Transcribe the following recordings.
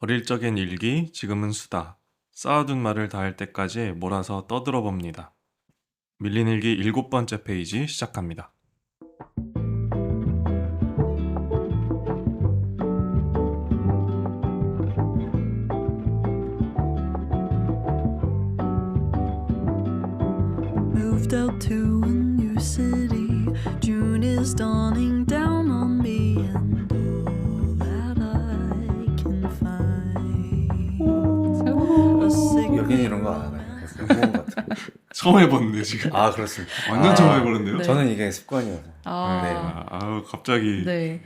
어릴 적엔 일기, 지금은 수다. 쌓아둔 말을 다할 때까지 몰아서 떠들어 봅니다. 밀린 일기 7번째 페이지 시작합니다. Moved out to a new city. June is dawning down on me, and all that I can find. A cigarette. 여긴 이런 거 안 하나요? 그런 것 같아요. 처음 해보는데 지금. 아 그렇습니다. 완전 아, 처음 해보는데요? 네. 저는 이게 습관이어서. 아, 아우 갑자기 네.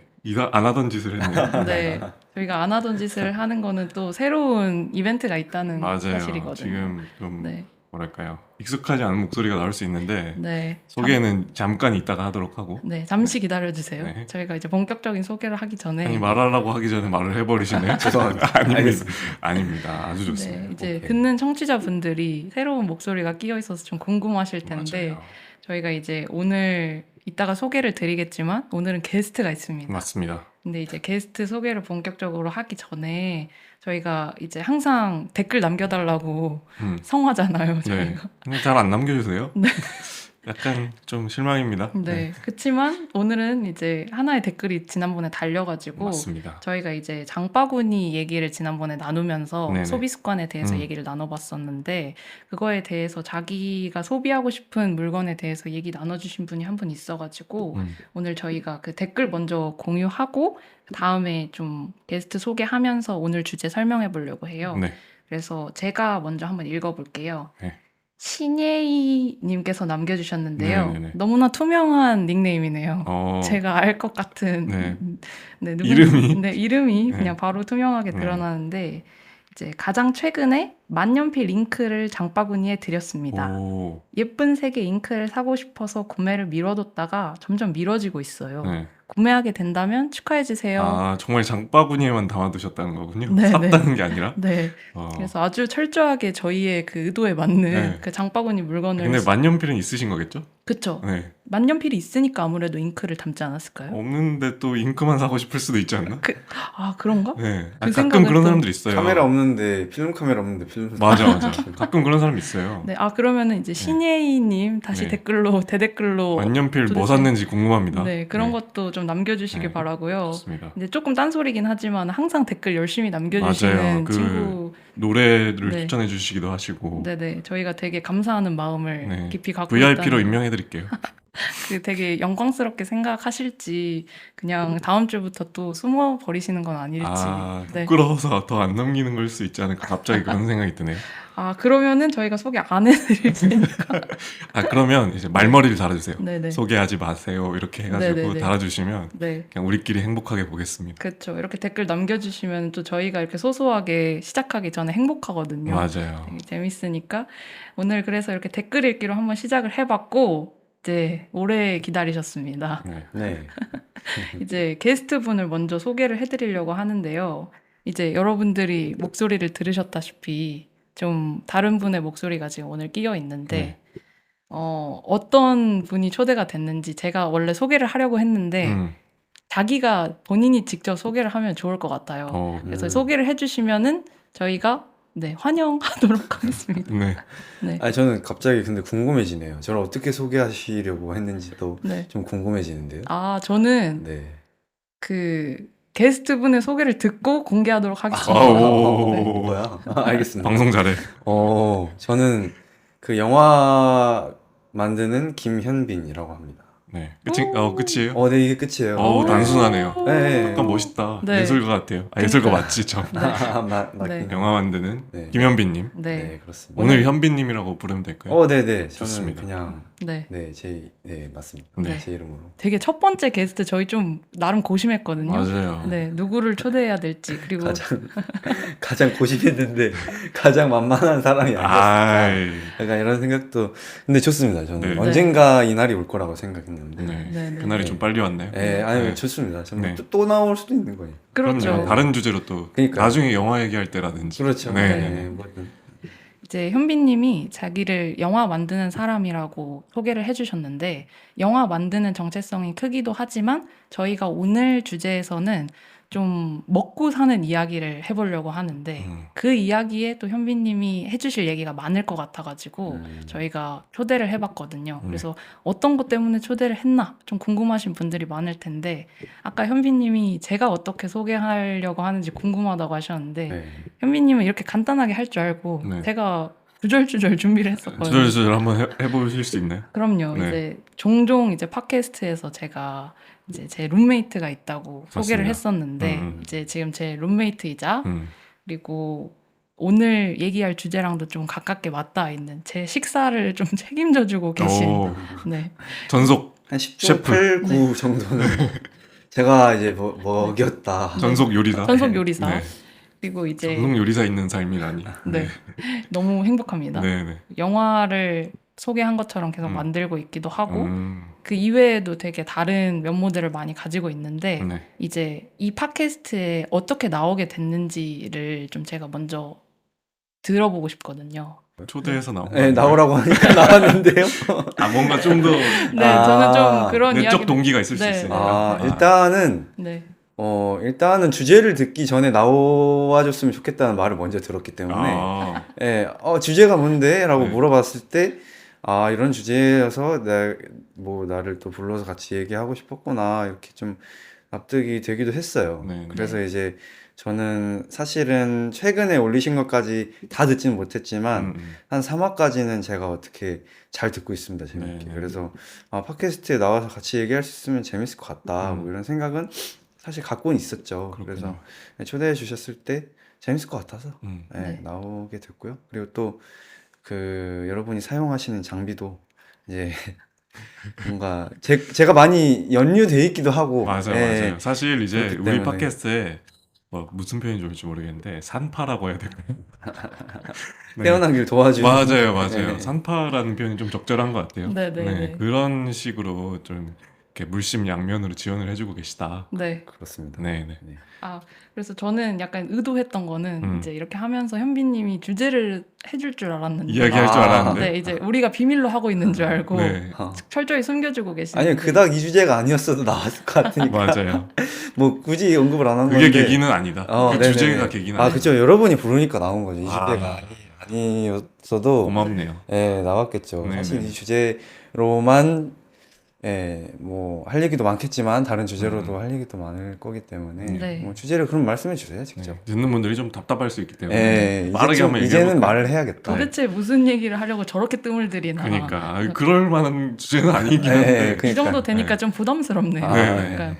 안 하던 짓을 했네요. 네. 저희가 안 하던 짓을 하는 거는 또 새로운 이벤트가 있다는 맞아요. 사실이거든요. 지금 좀 네. 뭐랄까요. 익숙하지 않은 목소리가 나올 수 있는데 네. 소개는 잠깐 이따가 하도록 하고. 네, 잠시 기다려주세요. 네. 저희가 이제 본격적인 소개를 하기 전에 아니 말하라고 하기 전에 말을 해버리시네요. 죄송합니다. 아닙니다. 알겠습니다. 아닙니다. 아주 좋습니다. 네, 이제 오케이. 듣는 청취자분들이 새로운 목소리가 끼어 있어서 좀 궁금하실 텐데 맞아요. 저희가 이제 오늘 이따가 소개를 드리겠지만 오늘은 게스트가 있습니다. 맞습니다. 근데 이제 게스트 소개를 본격적으로 하기 전에 저희가 이제 항상 댓글 남겨달라고 성화잖아요. 네. 저희가. 잘 안 남겨주세요. 네. 약간 좀 실망입니다. 네. 그치만 오늘은 이제 하나의 댓글이 지난번에 달려가지고 맞습니다. 저희가 이제 장바구니 얘기를 지난번에 나누면서 네네. 소비 습관에 대해서 얘기를 나눠봤었는데 그거에 대해서 자기가 소비하고 싶은 물건에 대해서 얘기 나눠주신 분이 한 분 있어가지고 오늘 저희가 그 댓글 먼저 공유하고 다음에 좀 게스트 소개하면서 오늘 주제 설명해 보려고 해요. 네. 그래서 제가 먼저 한번 읽어볼게요. 네. 신예희님께서 남겨주셨는데요. 네네네. 너무나 투명한 닉네임이네요. 제가 알 것 같은 네. 네, 이름이? 네, 이름이 네. 그냥 바로 투명하게 네. 드러나는데 이제 가장 최근에 만년필 잉크를 장바구니에 들였습니다. 오. 예쁜 색의 잉크를 사고 싶어서 구매를 미뤄뒀다가 점점 미뤄지고 있어요. 네. 구매하게 된다면 축하해주세요. 아 정말 장바구니에만 담아두셨다는 거군요. 네, 샀다는 게 아니라. 네, 그래서 아주 철저하게 저희의 그 의도에 맞는 네. 그 장바구니 물건을 근데 만년필은 있으신 거겠죠? 그쵸. 네. 만년필이 있으니까 아무래도 잉크를 담지 않았을까요? 없는데 또 잉크만 사고 싶을 수도 있지 않나? 아 그런가? 네. 그 가끔 생각은 그런 또- 사람들 있어요. 카메라 없는데 필름 카메라 없는데 필름. 맞아. 가끔 그런 사람 있어요. 네, 아 그러면은 이제 신예희님 다시 네. 댓글로 대댓글로 만년필 뭐 도대체- 샀는지 궁금합니다. 네 그런 네. 것도 좀 남겨주시길 네. 바라고요. 좋습니다. 근데 조금 딴소리긴 하지만 항상 댓글 열심히 남겨주시는 맞아요. 그 친구, 노래를 네. 추천해 주시기도 하시고 네네 저희가 되게 감사하는 마음을 네. 깊이 갖고 VIP로 있다는 임명해 드릴게요. 그 되게 영광스럽게 생각하실지 그냥 다음 주부터 또 숨어 버리시는 건 아닐지. 아 네. 부끄러워서 더 안 넘기는 걸 수 있지 않을까 갑자기 그런 생각이 드네요. 아 그러면은 저희가 소개 안 해드릴 테니까. 아 그러면 이제 말머리를 달아주세요. 네네. 소개하지 마세요 이렇게 해가지고 네네네. 달아주시면 네. 그냥 우리끼리 행복하게 보겠습니다. 그렇죠. 이렇게 댓글 남겨주시면 또 저희가 이렇게 소소하게 시작하기 전에 행복하거든요. 맞아요. 되게 재밌으니까 오늘 그래서 이렇게 댓글 읽기로 한번 시작을 해봤고 이제 오래 기다리셨습니다. 네. 네. 이제 게스트분을 먼저 소개를 해드리려고 하는데요. 이제 여러분들이 목소리를 들으셨다시피 좀 다른 분의 목소리가 지금 오늘 끼어 있는데 어떤 분이 초대가 됐는지 제가 원래 소개를 하려고 했는데 자기가 본인이 직접 소개를 하면 좋을 것 같아요. 그래서 소개를 해주시면은 저희가 네, 환영하도록 하겠습니다. 네. 네. 아니 저는 갑자기 근데 궁금해지네요. 저를 어떻게 소개하시려고 했는지도 네. 좀 궁금해지는데요. 아, 저는 네. 그 게스트분의 소개를 듣고 공개하도록 하겠습니다. 아오. 네. 뭐야? 알겠습니다. 방송 잘해. 저는 그 영화 만드는 김현빈이라고 합니다. 네. 끝이에요? 네, 이게 끝이에요. 단순하네요. 네. 약간 멋있다. 네. 예술가 같아요. 예술가 그러니까. 맞지 참. 맞긴 네. 영화 만드는 네. 김현빈님. 네. 네, 그렇습니다. 오늘 현빈님이라고 부르면 될까요? 네네. 저는 좋습니다. 그냥 네. 네, 맞습니다. 네. 제 이름으로. 되게 첫 번째 게스트 저희 좀 나름 고심했거든요. 맞아요. 네, 누구를 초대해야 될지 그리고 가장 고심했는데 가장 만만한 사람이 아니었을까. 아이. 약간 이런 생각도. 근데 좋습니다. 저는 네. 언젠가 이 날이 올 거라고 생각했는데. 네. 네. 그날이 네. 좀 빨리 왔나요? 아니 네. 좋습니다. 저는 네. 또 나올 수도 있는 거예요. 그렇죠. 그럼요. 다른 주제로 또 그러니까요. 나중에 영화 얘기할 때라든지. 그렇죠. 네. 뭐든. 이제 현빈님이 자기를 영화 만드는 사람이라고 소개를 해주셨는데 영화 만드는 정체성이 크기도 하지만 저희가 오늘 주제에서는 좀 먹고 사는 이야기를 해보려고 하는데 그 이야기에 또 현빈님이 해주실 얘기가 많을 것 같아가지고 저희가 초대를 해봤거든요. 네. 그래서 어떤 것 때문에 초대를 했나 좀 궁금하신 분들이 많을 텐데 아까 현빈님이 제가 어떻게 소개하려고 하는지 궁금하다고 하셨는데 네. 현빈님은 이렇게 간단하게 할 줄 알고 네. 제가 주절주절 준비를 했었거든요. 주절주절 한번 해보실 수 있나요? 그럼요. 네. 이제 종종 이제 팟캐스트에서 제가 이제 제 룸메이트가 있다고 소개를 맞습니다. 했었는데 이제 지금 제 룸메이트이자 음. 그리고 오늘 얘기할 주제랑도 좀 가깝게 맞닿아 있는 제 식사를 좀 책임져주고 계신 오, 네. 전속 한 10종 셰프. 8, 9 정도는 제가 이제 먹였다. 전속 요리사. 전속 요리사. 네. 그리고 이제 전속 요리사 있는 삶이라니. 네. 너무 행복합니다. 네, 네. 영화를 소개한 것처럼 계속 음. 만들고 있기도 하고 그 이외에도 되게 다른 면모들을 많이 가지고 있는데 네. 이제 이 팟캐스트에 어떻게 나오게 됐는지를 좀 제가 먼저 들어보고 싶거든요. 초대해서 나온 네, 나오라고 하니까 나왔는데요. 아, 뭔가 좀 더 네, 아, 저는 좀 그런 내적 이야기. 동기가 있을 수 네. 있으니까. 일단은 네, 일단은 주제를 듣기 전에 나와줬으면 좋겠다는 말을 먼저 들었기 때문에 아, 예, 주제가 뭔데? 라고 네. 물어봤을 때, 이런 주제여서 나를 또 불러서 같이 얘기하고 싶었구나. 이렇게 좀 납득이 되기도 했어요. 네, 네. 그래서 이제 저는 사실은 최근에 올리신 것까지 다 듣지는 못했지만, 한 3화까지는 제가 어떻게 잘 듣고 있습니다. 재밌게. 네, 네. 그래서, 팟캐스트에 나와서 같이 얘기할 수 있으면 재밌을 것 같다. 뭐 이런 생각은 사실 갖고는 있었죠. 그렇군요. 그래서 초대해 주셨을 때 재밌을 것 같아서 네, 네. 나오게 됐고요. 그리고 또 여러분이 사용하시는 장비도 이제 뭔가 제가 많이 연유돼 있기도 하고 맞아요, 예, 맞아요. 사실 이제 그렇기 우리 때문에. 팟캐스트에 뭐 무슨 표현이 좋을지 모르겠는데 산파라고 해야 될까요? 네. 태어나길 도와주는 맞아요, 맞아요. 네. 산파라는 표현이 좀 적절한 것 같아요. 네, 네, 네. 그런 식으로 좀 이렇게 물심양면으로 지원을 해주고 계시다. 네. 그렇습니다. 네, 네. 그래서 저는 약간 의도했던 거는 음. 이제 이렇게 하면서 현빈님이 주제를 해줄 줄 알았는데 이야기할 줄 아, 알았는데. 네, 이제 우리가 비밀로 하고 있는 줄 알고 네, 철저히 숨겨주고 계시는데 아니요, 그닥 이 주제가 아니었어도 나왔을 것 같으니까 맞아요. 뭐 굳이 언급을 안 한 그게 건데 계기는 아니다. 그 네네네. 주제가 계기는 아니다. 그쵸. 여러분이 부르니까 나온 거죠. 이 아. 주제가 아니었어도 고맙네요. 나왔겠죠. 네네. 사실 이 주제로만 뭐 할 얘기도 많겠지만 다른 주제로도 할 얘기도 많을 거기 때문에 네. 뭐 주제를 그럼 말씀해 주세요, 네, 직접. 듣는 분들이 좀 답답할 수 있기 때문에 이제 빠르게 한번 이제는 얘기해볼까요? 말을 해야겠다. 도대체 무슨 얘기를 하려고 저렇게 뜸을 들이나 그러니까 그럴 만한 주제는 아니긴 네, 한데. 그러니까. 이 정도 되니까 네. 좀 부담스럽네요. 아, 네, 그러니까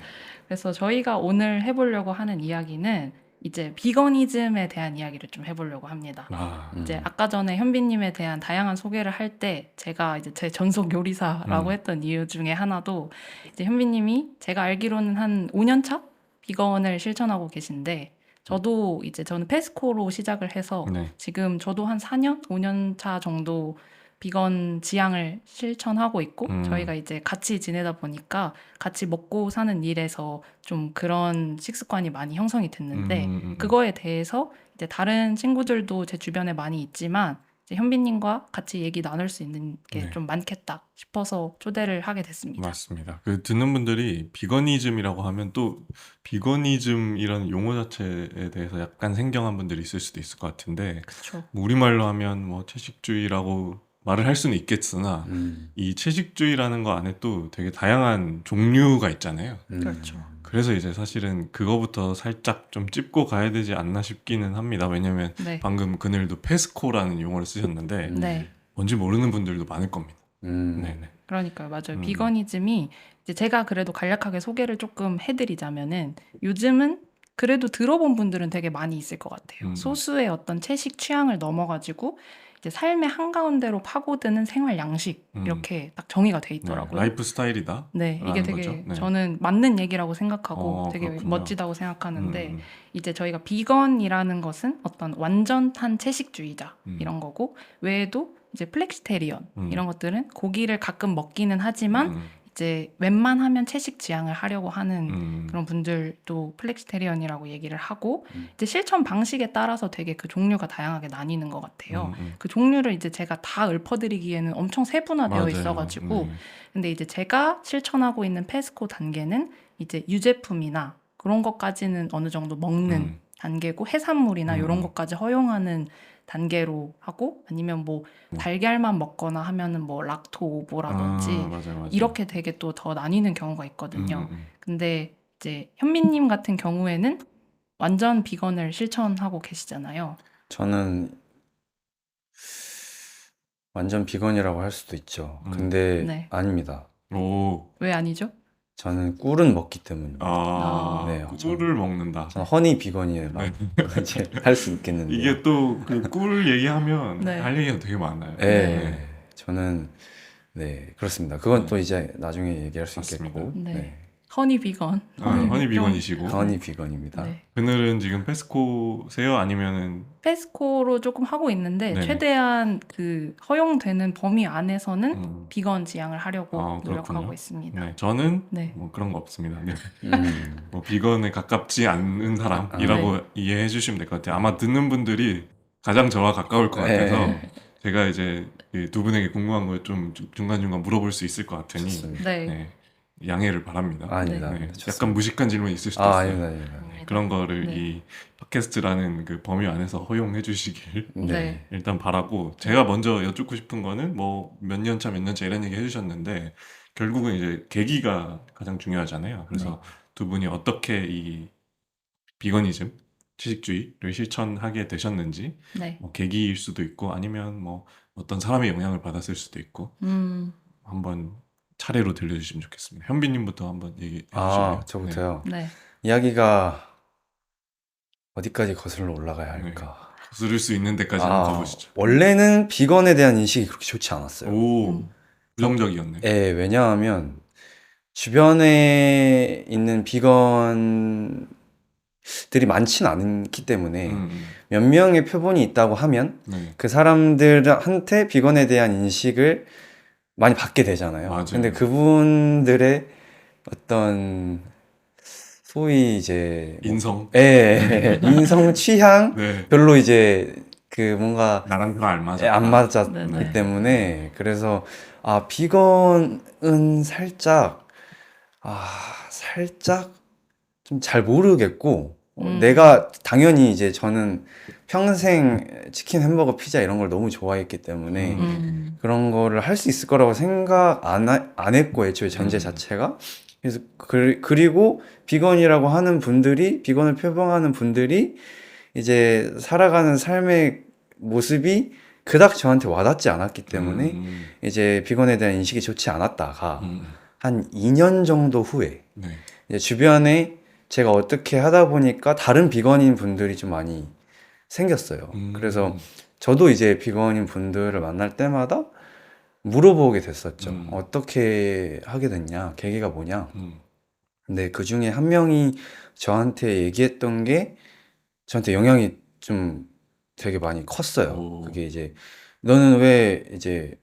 그래서 저희가 오늘 해보려고 하는 이야기는 이제 비거니즘에 대한 이야기를 좀 해보려고 합니다. 아, 이제 아까 전에 현빈님에 대한 다양한 소개를 할 때 제가 이제 제 전속 요리사라고 했던 이유 중에 하나도 이제 현빈님이 제가 알기로는 한 5년 차 비건을 실천하고 계신데 저도 이제 저는 페스코로 시작을 해서 네. 지금 저도 한 4년, 5년 차 정도 비건 지향을 실천하고 있고 저희가 이제 같이 지내다 보니까 같이 먹고 사는 일에서 좀 그런 식습관이 많이 형성이 됐는데 그거에 대해서 이제 다른 친구들도 제 주변에 많이 있지만 이제 현빈님과 같이 얘기 나눌 수 있는 게 네. 좀 많겠다 싶어서 초대를 하게 됐습니다. 맞습니다. 그 듣는 분들이 비거니즘이라고 하면 또 비거니즘이라는 용어 자체에 대해서 약간 생경한 분들이 있을 수도 있을 것 같은데 그렇죠. 뭐 우리말로 하면 뭐 채식주의라고 말을 할 수는 있겠으나 이 채식주의라는 거 안에 또 되게 다양한 종류가 있잖아요. 그렇죠. 그래서 이제 사실은 그거부터 살짝 좀 짚고 가야 되지 않나 싶기는 합니다. 왜냐면 네. 방금 그늘도 페스코라는 용어를 쓰셨는데 네. 뭔지 모르는 분들도 많을 겁니다. 네네. 그러니까요. 맞아요. 비거니즘이 이제 제가 그래도 간략하게 소개를 조금 해드리자면은 요즘은 그래도 들어본 분들은 되게 많이 있을 것 같아요. 소수의 어떤 채식 취향을 넘어가지고 이제 삶의 한가운데로 파고드는 생활 양식 이렇게 딱 정의가 돼 네, 있더라고요. 라이프 스타일이다. 네, 이게 라는 되게 거죠. 네. 저는 맞는 얘기라고 생각하고 되게 그렇군요. 멋지다고 생각하는데 음. 이제 저희가 비건이라는 것은 어떤 완전한 채식주의자 이런 거고 외에도 이제 플렉시테리언 이런 것들은 고기를 가끔 먹기는 하지만 이제 웬만하면 채식 지향을 하려고 하는 그런 분들도 플렉시테리언이라고 얘기를 하고 이제 실천 방식에 따라서 되게 그 종류가 다양하게 나뉘는 것 같아요. 그 종류를 이제 제가 다 읊어드리기에는 엄청 세분화되어 맞아요. 있어가지고 네. 근데 이제 제가 실천하고 있는 페스코 단계는 이제 유제품이나 그런 것까지는 어느 정도 먹는 음. 단계고 해산물이나 이런 음. 것까지 허용하는 단계로 하고 아니면 뭐 달걀만 먹거나 하면은 뭐 락토 오보라든지 맞아요. 이렇게 되게 또 더 나뉘는 경우가 있거든요. 음. 근데 이제 현미님 같은 경우에는 완전 비건을 실천하고 계시잖아요. 저는 완전 비건이라고 할 수도 있죠. 근데 네. 아닙니다. 오. 왜 아니죠? 저는 꿀은 먹기 때문입니다. 아, 네, 꿀을 먹는다. 저는 허니 비건이라고 네. 이제 할 수 있겠는데요. 이게 또 그 꿀 얘기하면 네. 할 얘기가 되게 많아요. 네, 저는 네, 그렇습니다. 그건 네. 또 이제 나중에 얘기할 수 맞습니다. 있겠고. 네. 네. 허니 비건. 허니 좀- 비건이시고. 허니 비건입니다. 네. 그늘은 지금 페스코세요? 아니면은 페스코로 조금 하고 있는데 네네. 최대한 그 허용되는 범위 안에서는 음, 비건 지향을 하려고 아, 노력하고 그렇군요. 있습니다. 네, 저는 네. 뭐 그런 거 없습니다. 네. 음, 뭐 비건에 가깝지 않은 사람이라고 네. 이해해 주시면 될 것 같아요. 아마 듣는 분들이 가장 저와 가까울 것 같아서 네. 제가 이제 이두 분에게 궁금한 걸 좀 중간중간 물어볼 수 있을 것 같으니 좋습니다. 네. 네, 양해를 바랍니다. 아닙니다. 네, 아닙니다. 좋습니다. 약간 무식한 질문이 있을 수도 아, 있어요. 아닙니다, 아닙니다. 네, 그런 거를 네. 이 팟캐스트라는 그 범위 안에서 허용해 주시길 네. 일단 바라고, 제가 먼저 여쭙고 싶은 거는 뭐 몇 년 차 몇 년 차 이런 얘기 해주셨는데 결국은 이제 계기가 가장 중요하잖아요. 그래서 두 분이 어떻게 이 비거니즘, 채식주의를 실천하게 되셨는지, 네. 뭐 계기일 수도 있고 아니면 뭐 어떤 사람의 영향을 받았을 수도 있고 한번 차례로 들려주시면 좋겠습니다. 현빈님부터 한번 얘기해 주실래요? 아, 저부터요. 네. 이야기가 어디까지 거슬러 올라가야 할까? 거스를 수 있는 데까지 한번 아, 가보시죠. 원래는 비건에 대한 인식이 그렇게 좋지 않았어요. 오, 음. 부정적이었네. 예, 왜냐하면 주변에 있는 비건들이 많진 않기 때문에 몇 명의 표본이 있다고 하면 네. 그 사람들한테 비건에 대한 인식을 많이 받게 되잖아요. 맞아요. 근데 그분들의 어떤 소위 이제 뭐 인성. 인성 취향 네. 별로 이제 그 뭔가 나랑 잘 안 맞아. 안 맞았기 네네. 때문에 그래서 아 비건은 살짝 좀 잘 모르겠고 내가 당연히 이제 저는 평생 치킨 햄버거 피자 이런 걸 너무 좋아했기 때문에 그런 거를 할 수 있을 거라고 생각 안 했고 애초에 전제 자체가 그래서 그리고 비건이라고 하는 분들이 비건을 표방하는 분들이 이제 살아가는 삶의 모습이 그닥 저한테 와닿지 않았기 때문에 이제 비건에 대한 인식이 좋지 않았다가 한 2년 정도 후에 네. 이제 주변에 제가 어떻게 하다 보니까 다른 비건인 분들이 좀 많이 생겼어요. 그래서 저도 이제 비건인 분들을 만날 때마다 물어보게 됐었죠. 어떻게 하게 됐냐? 계기가 뭐냐? 근데 그 중에 한 명이 저한테 얘기했던 게 저한테 영향이 좀 되게 많이 컸어요. 오. 그게 이제 너는 왜 이제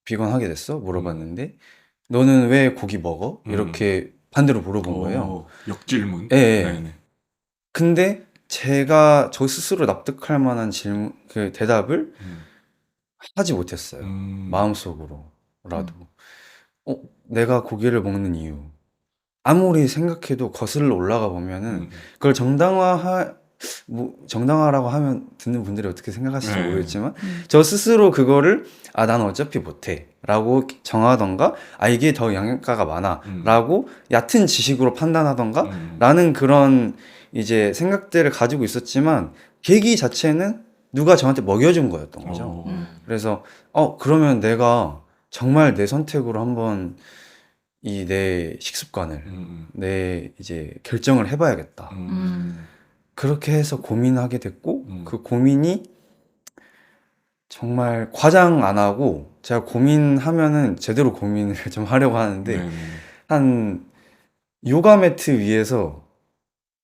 비건 하게 됐어? 물어봤는데 너는 왜 고기 먹어? 이렇게 반대로 물어본 거예요. 오, 역질문. 예, 예. 네네. 근데 제가 저 스스로 납득할 만한 그 대답을 하지 못했어요. 마음속으로라도. 내가 고기를 먹는 이유. 아무리 생각해도 거슬러 올라가 보면은 그걸 정당화라고 하면 듣는 분들이 어떻게 생각하실지 네. 모르겠지만 저 스스로 그거를 나는 어차피 못해 라고 정하던가 이게 더 영양가가 많아 라고 얕은 지식으로 판단하던가 라는 그런 이제 생각들을 가지고 있었지만 계기 자체는 누가 저한테 먹여준 거였던 거죠. 그래서 그러면 내가 정말 내 선택으로 한번 이 내 식습관을 내 이제 결정을 해봐야겠다. 그렇게 해서 고민하게 됐고 그 고민이 정말 과장 안 하고 제가 고민하면은 제대로 고민을 좀 하려고 하는데 네네. 한 요가 매트 위에서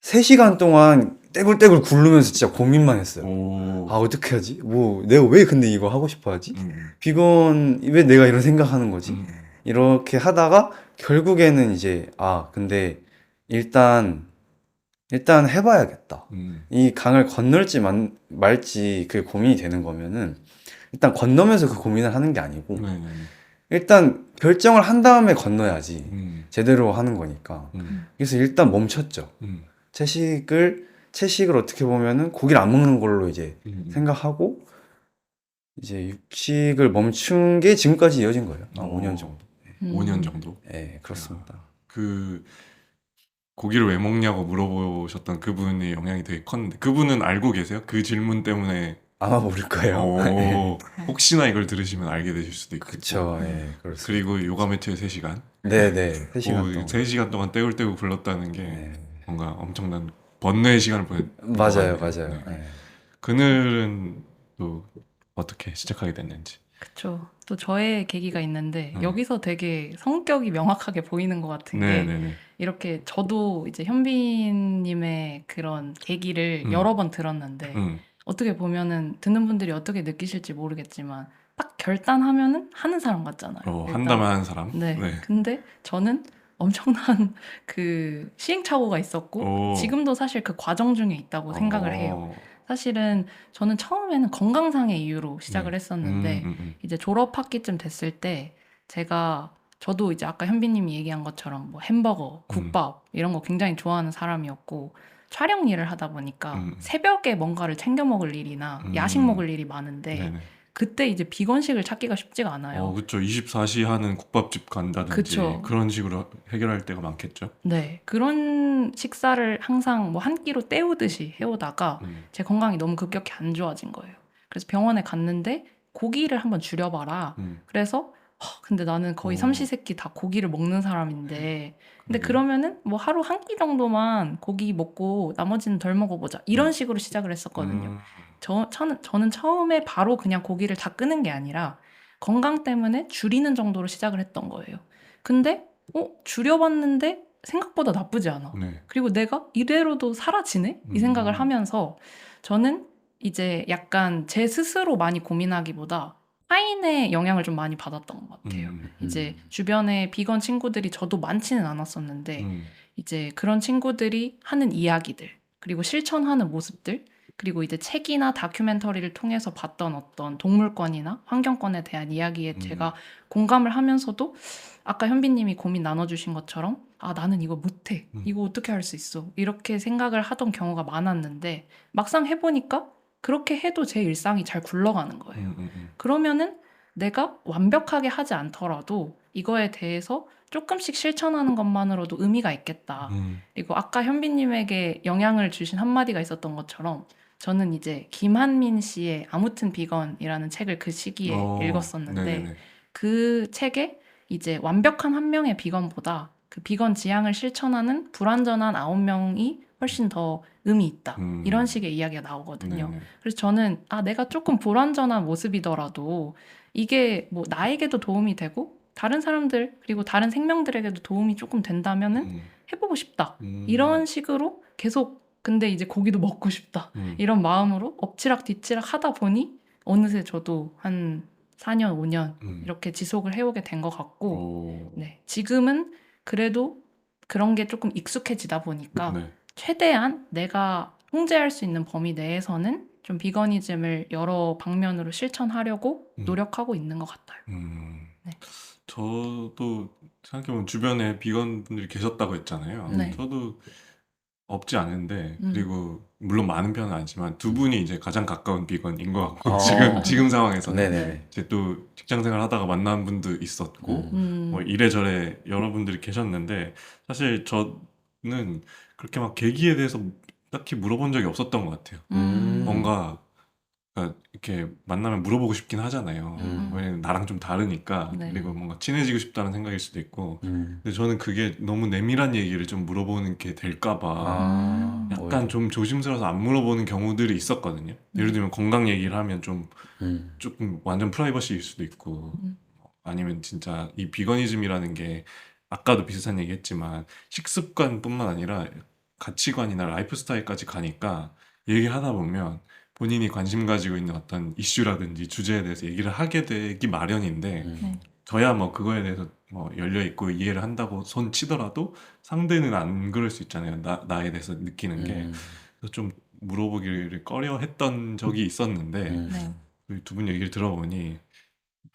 3시간 동안 떼굴떼굴 굴르면서 진짜 고민만 했어요. 오. 어떻게 하지? 뭐 내가 왜 근데 이거 하고 싶어 하지? 음. 비건 왜 내가 이런 생각하는 거지? 이렇게 하다가 결국에는 이제 근데 일단 해봐야겠다. 이 강을 건널지 말지 그 고민이 되는 거면은 일단 건너면서 그 고민을 하는 게 아니고 네네. 일단 결정을 한 다음에 건너야지 음, 제대로 하는 거니까. 음, 그래서 일단 멈췄죠. 음, 채식을 어떻게 보면은 고기를 안 먹는 걸로 이제 음. 생각하고 이제 육식을 멈춘 게 지금까지 이어진 거예요. 5년 정도. 5년 정도. 네, 그렇습니다. 그 고기를 왜 먹냐고 물어보셨던 그분의 영향이 되게 컸는데 그분은 알고 계세요? 그 질문 때문에 아마 모를 거예요. 네. 혹시나 이걸 들으시면 알게 되실 수도 있고. 그쵸, 예, 그렇습니다. 그리고 요가 매트에 3시간. 네네, 3시간 동안. 3시간 동안 떼굴떼굴 굴렀다는 게 네. 뭔가 엄청난 번뇌의 시간을 보냈던 것 맞아요, 같네요. 맞아요. 네. 예. 그늘은 또 어떻게 시작하게 됐는지. 그쵸. 또 저의 계기가 있는데 음. 여기서 되게 성격이 명확하게 보이는 것 같은 게 네네네. 이렇게 저도 이제 현빈님의 그런 계기를 여러 번 들었는데 어떻게 보면은 듣는 분들이 어떻게 느끼실지 모르겠지만 딱 결단하면은 하는 사람 같잖아요. 일단. 한다면 하는 사람. 네. 근데 저는 엄청난 그 시행착오가 있었고 지금도 사실 그 과정 중에 있다고 생각을 해요. 사실은 저는 처음에는 건강상의 이유로 시작을 했었는데 이제 졸업학기쯤 됐을 때 저도 이제 아까 현빈님이 얘기한 것처럼 뭐 햄버거, 국밥 이런 거 굉장히 좋아하는 사람이었고 촬영 일을 하다 보니까 새벽에 뭔가를 챙겨 먹을 일이나 야식 먹을 일이 많은데 네네. 그때 이제 비건식을 찾기가 쉽지가 않아요. 그쵸. 24시 하는 국밥집 간다든지 그쵸. 그런 식으로 해결할 때가 많겠죠. 네, 그런 식사를 항상 뭐 한 끼로 때우듯이 해오다가 제 건강이 너무 급격히 안 좋아진 거예요. 그래서 병원에 갔는데 고기를 한번 줄여봐라. 그래서 근데 나는 거의 삼시세끼 다 고기를 먹는 사람인데 근데 그러면은 뭐 하루 한 끼 정도만 고기 먹고 나머지는 덜 먹어보자. 이런 식으로 시작을 했었거든요. 저는 처음에 바로 그냥 고기를 다 끄는 게 아니라 건강 때문에 줄이는 정도로 시작을 했던 거예요. 근데 줄여봤는데 생각보다 나쁘지 않아. 네. 그리고 내가 이대로도 사라지네? 이 생각을 하면서 저는 이제 약간 제 스스로 많이 고민하기보다 타인의 영향을 좀 많이 받았던 것 같아요. 이제 주변에 비건 친구들이 저도 많지는 않았었는데 이제 그런 친구들이 하는 이야기들 그리고 실천하는 모습들 그리고 이제 책이나 다큐멘터리를 통해서 봤던 어떤 동물권이나 환경권에 대한 이야기에 제가 공감을 하면서도 아까 현빈님이 고민 나눠주신 것처럼 나는 이거 못해. 이거 어떻게 할 수 있어. 이렇게 생각을 하던 경우가 많았는데 막상 해보니까 그렇게 해도 제 일상이 잘 굴러가는 거예요. 그러면은 내가 완벽하게 하지 않더라도 이거에 대해서 조금씩 실천하는 것만으로도 의미가 있겠다. 그리고 아까 현빈님에게 영향을 주신 한마디가 있었던 것처럼 저는 이제 김한민 씨의 아무튼 비건이라는 책을 그 시기에 읽었었는데 네네네. 그 책에 이제 완벽한 한 명의 비건보다 그 비건 지향을 실천하는 불완전한 9명이 훨씬 더 의미 있다. 이런 식의 이야기가 나오거든요. 네네. 그래서 저는 내가 조금 불완전한 모습이더라도 이게 뭐 나에게도 도움이 되고 다른 사람들 그리고 다른 생명들에게도 도움이 조금 된다면은 해보고 싶다. 이런 식으로 계속 근데 이제 고기도 먹고 싶다. 이런 마음으로 엎치락 뒤치락 하다 보니 어느새 저도 한 4년, 5년 이렇게 지속을 해오게 된 것 같고 네, 지금은 그래도 그런 게 조금 익숙해지다 보니까 네. 최대한 내가 통제할 수 있는 범위 내에서는 좀 비거니즘을 여러 방면으로 실천하려고 노력하고 있는 것 같아요. 네. 저도 생각해보면 주변에 비건분들이 계셨다고 했잖아요. 네. 저도 없지 않은데 그리고 물론 많은 편은 아니지만 두 분이 이제 가장 가까운 비건인 것 같고 지금 상황에서는 네네네. 이제 또 직장생활 하다가 만난 분도 있었고 뭐 이래저래 여러분들이 계셨는데 사실 저는 그렇게 막 계기에 대해서 딱히 물어본 적이 없었던 것 같아요. 뭔가 그러니까 이렇게 만나면 물어보고 싶긴 하잖아요. 왜냐면 나랑 좀 다르니까 네. 그리고 뭔가 친해지고 싶다는 생각일 수도 있고 음. 근데 저는 그게 너무 내밀한 얘기를 좀 물어보는 게 될까봐 약간 좀 조심스러워서 안 물어보는 경우들이 있었거든요. 예를 들면 건강 얘기를 하면 좀 조금 완전 프라이버시일 수도 있고 아니면 진짜 이 비거니즘이라는 게 아까도 비슷한 얘기했지만 식습관뿐만 아니라 가치관이나 라이프 스타일까지 가니까 얘기하다 보면 본인이 관심 가지고 있는 어떤 이슈라든지 주제에 대해서 얘기를 하게 되기 마련인데 저야 뭐 그거에 대해서 뭐 열려 있고 이해를 한다고 손 치더라도 상대는 안 그럴 수 있잖아요. 나에 대해서 느끼는 게. 그래서 좀 물어보기를 꺼려 했던 적이 있었는데 네. 두 분 얘기를 들어보니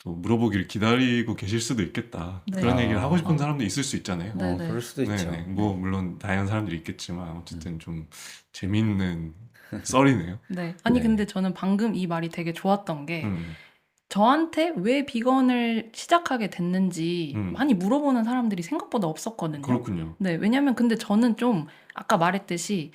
또 물어보길 기다리고 계실 수도 있겠다. 네. 그런 얘기를 하고 싶은 어. 사람도 있을 수 있잖아요. 네. 그럴 수도 있죠. 네네. 뭐 물론 다양한 사람들이 있겠지만 어쨌든 좀 재미있는 썰이네요. 네. 아니 네. 근데 저는 방금 이 말이 되게 좋았던 게 음, 저한테 왜 비건을 시작하게 됐는지 음. 많이 물어보는 사람들이 생각보다 없었거든요. 그렇군요. 네, 왜냐면 근데 저는 좀 아까 말했듯이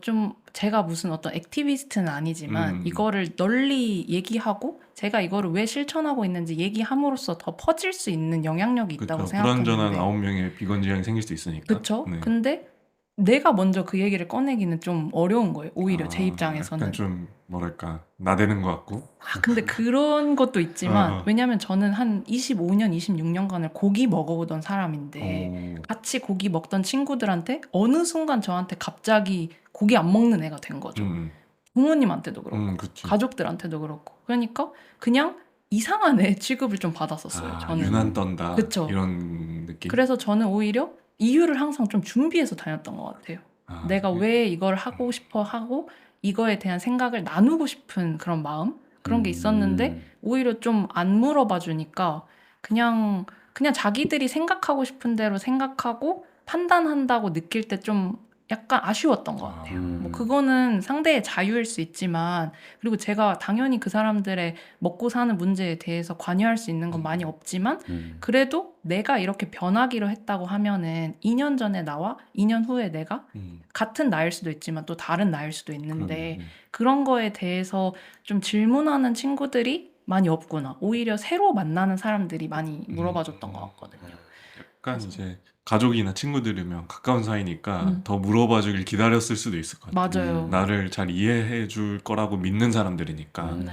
좀 제가 무슨 어떤 액티비스트는 아니지만 이거를 널리 얘기하고 제가 이거를 왜 실천하고 있는지 얘기함으로써 더 퍼질 수 있는 영향력이 있다고 그렇죠. 불완전한 생각하는데 9명의 비건 지향이 생길 수 있으니까. 그쵸? 네. 근데 내가 먼저 그 얘기를 꺼내기는 좀 어려운 거예요. 오히려 제 아, 입장에서는. 약간 좀 뭐랄까 나대는 것 같고. 근데 그런 것도 있지만 어. 왜냐면 저는 한 25년, 26년간을 고기 먹어오던 사람인데 오. 같이 고기 먹던 친구들한테 어느 순간 저한테 갑자기 고기 안 먹는 애가 된 거죠. 음, 부모님한테도 그렇고 그치. 가족들한테도 그렇고 그러니까 그냥 이상한 애 취급을 좀 받았었어요. 저는. 유난 떤다. 그쵸. 이런 느낌. 그래서 저는 오히려 이유를 항상 좀 준비해서 다녔던 것 같아요. 아, 내가 왜 이걸 하고 싶어 하고 이거에 대한 생각을 나누고 싶은 그런 마음 그런 게 있었는데 오히려 좀 안 물어봐 주니까 그냥 자기들이 생각하고 싶은 대로 생각하고 판단한다고 느낄 때 좀 약간 아쉬웠던 것 같아요. 뭐 그거는 상대의 자유일 수 있지만 그리고 제가 당연히 그 사람들의 먹고 사는 문제에 대해서 관여할 수 있는 건 많이 없지만 그래도 내가 이렇게 변하기로 했다고 하면은 2년 전에 나와 2년 후에 내가 같은 나일 수도 있지만 또 다른 나일 수도 있는데 그러네. 그런 거에 대해서 좀 질문하는 친구들이 많이 없구나. 오히려 새로 만나는 사람들이 많이 물어봐 줬던 것 같거든요. 약간 그래서. 이제 가족이나 친구들이면 가까운 사이니까 음. 더 물어봐 주길 기다렸을 수도 있을 것 같아요. 맞아요. 나를 잘 이해해 줄 거라고 믿는 사람들이니까 네.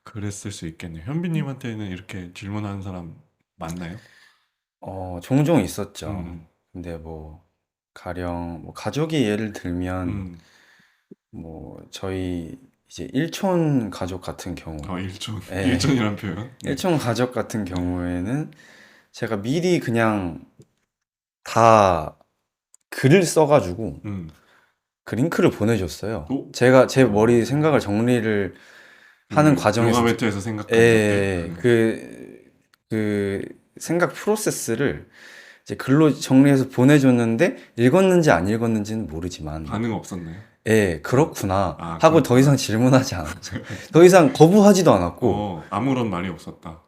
그랬을 수 있겠네요. 현빈님한테는 이렇게 질문하는 사람 많나요? 종종 있었죠. 음, 근데 뭐 가령 뭐 가족이 예를 들면 음. 뭐 저희 이제 일촌 가족 같은 경우, 일촌. 예. 일촌이란 표현. 네. 일촌 가족 같은 경우에는 제가 미리 그냥 다 글을 써가지고 음. 그 링크를 보내줬어요. 오? 제가 제 머리 생각을 정리를 하는 과정에서 용화벨트에서 생각한 예, 것들. 그 생각 프로세스를 이제 글로 정리해서 보내줬는데 읽었는지 안 읽었는지는 모르지만 반응 없었나요? 예, 그렇구나 아, 하고 더 그렇구나. 이상 질문하지 않았죠. 더 이상 거부하지도 않았고 아무런 말이 없었다.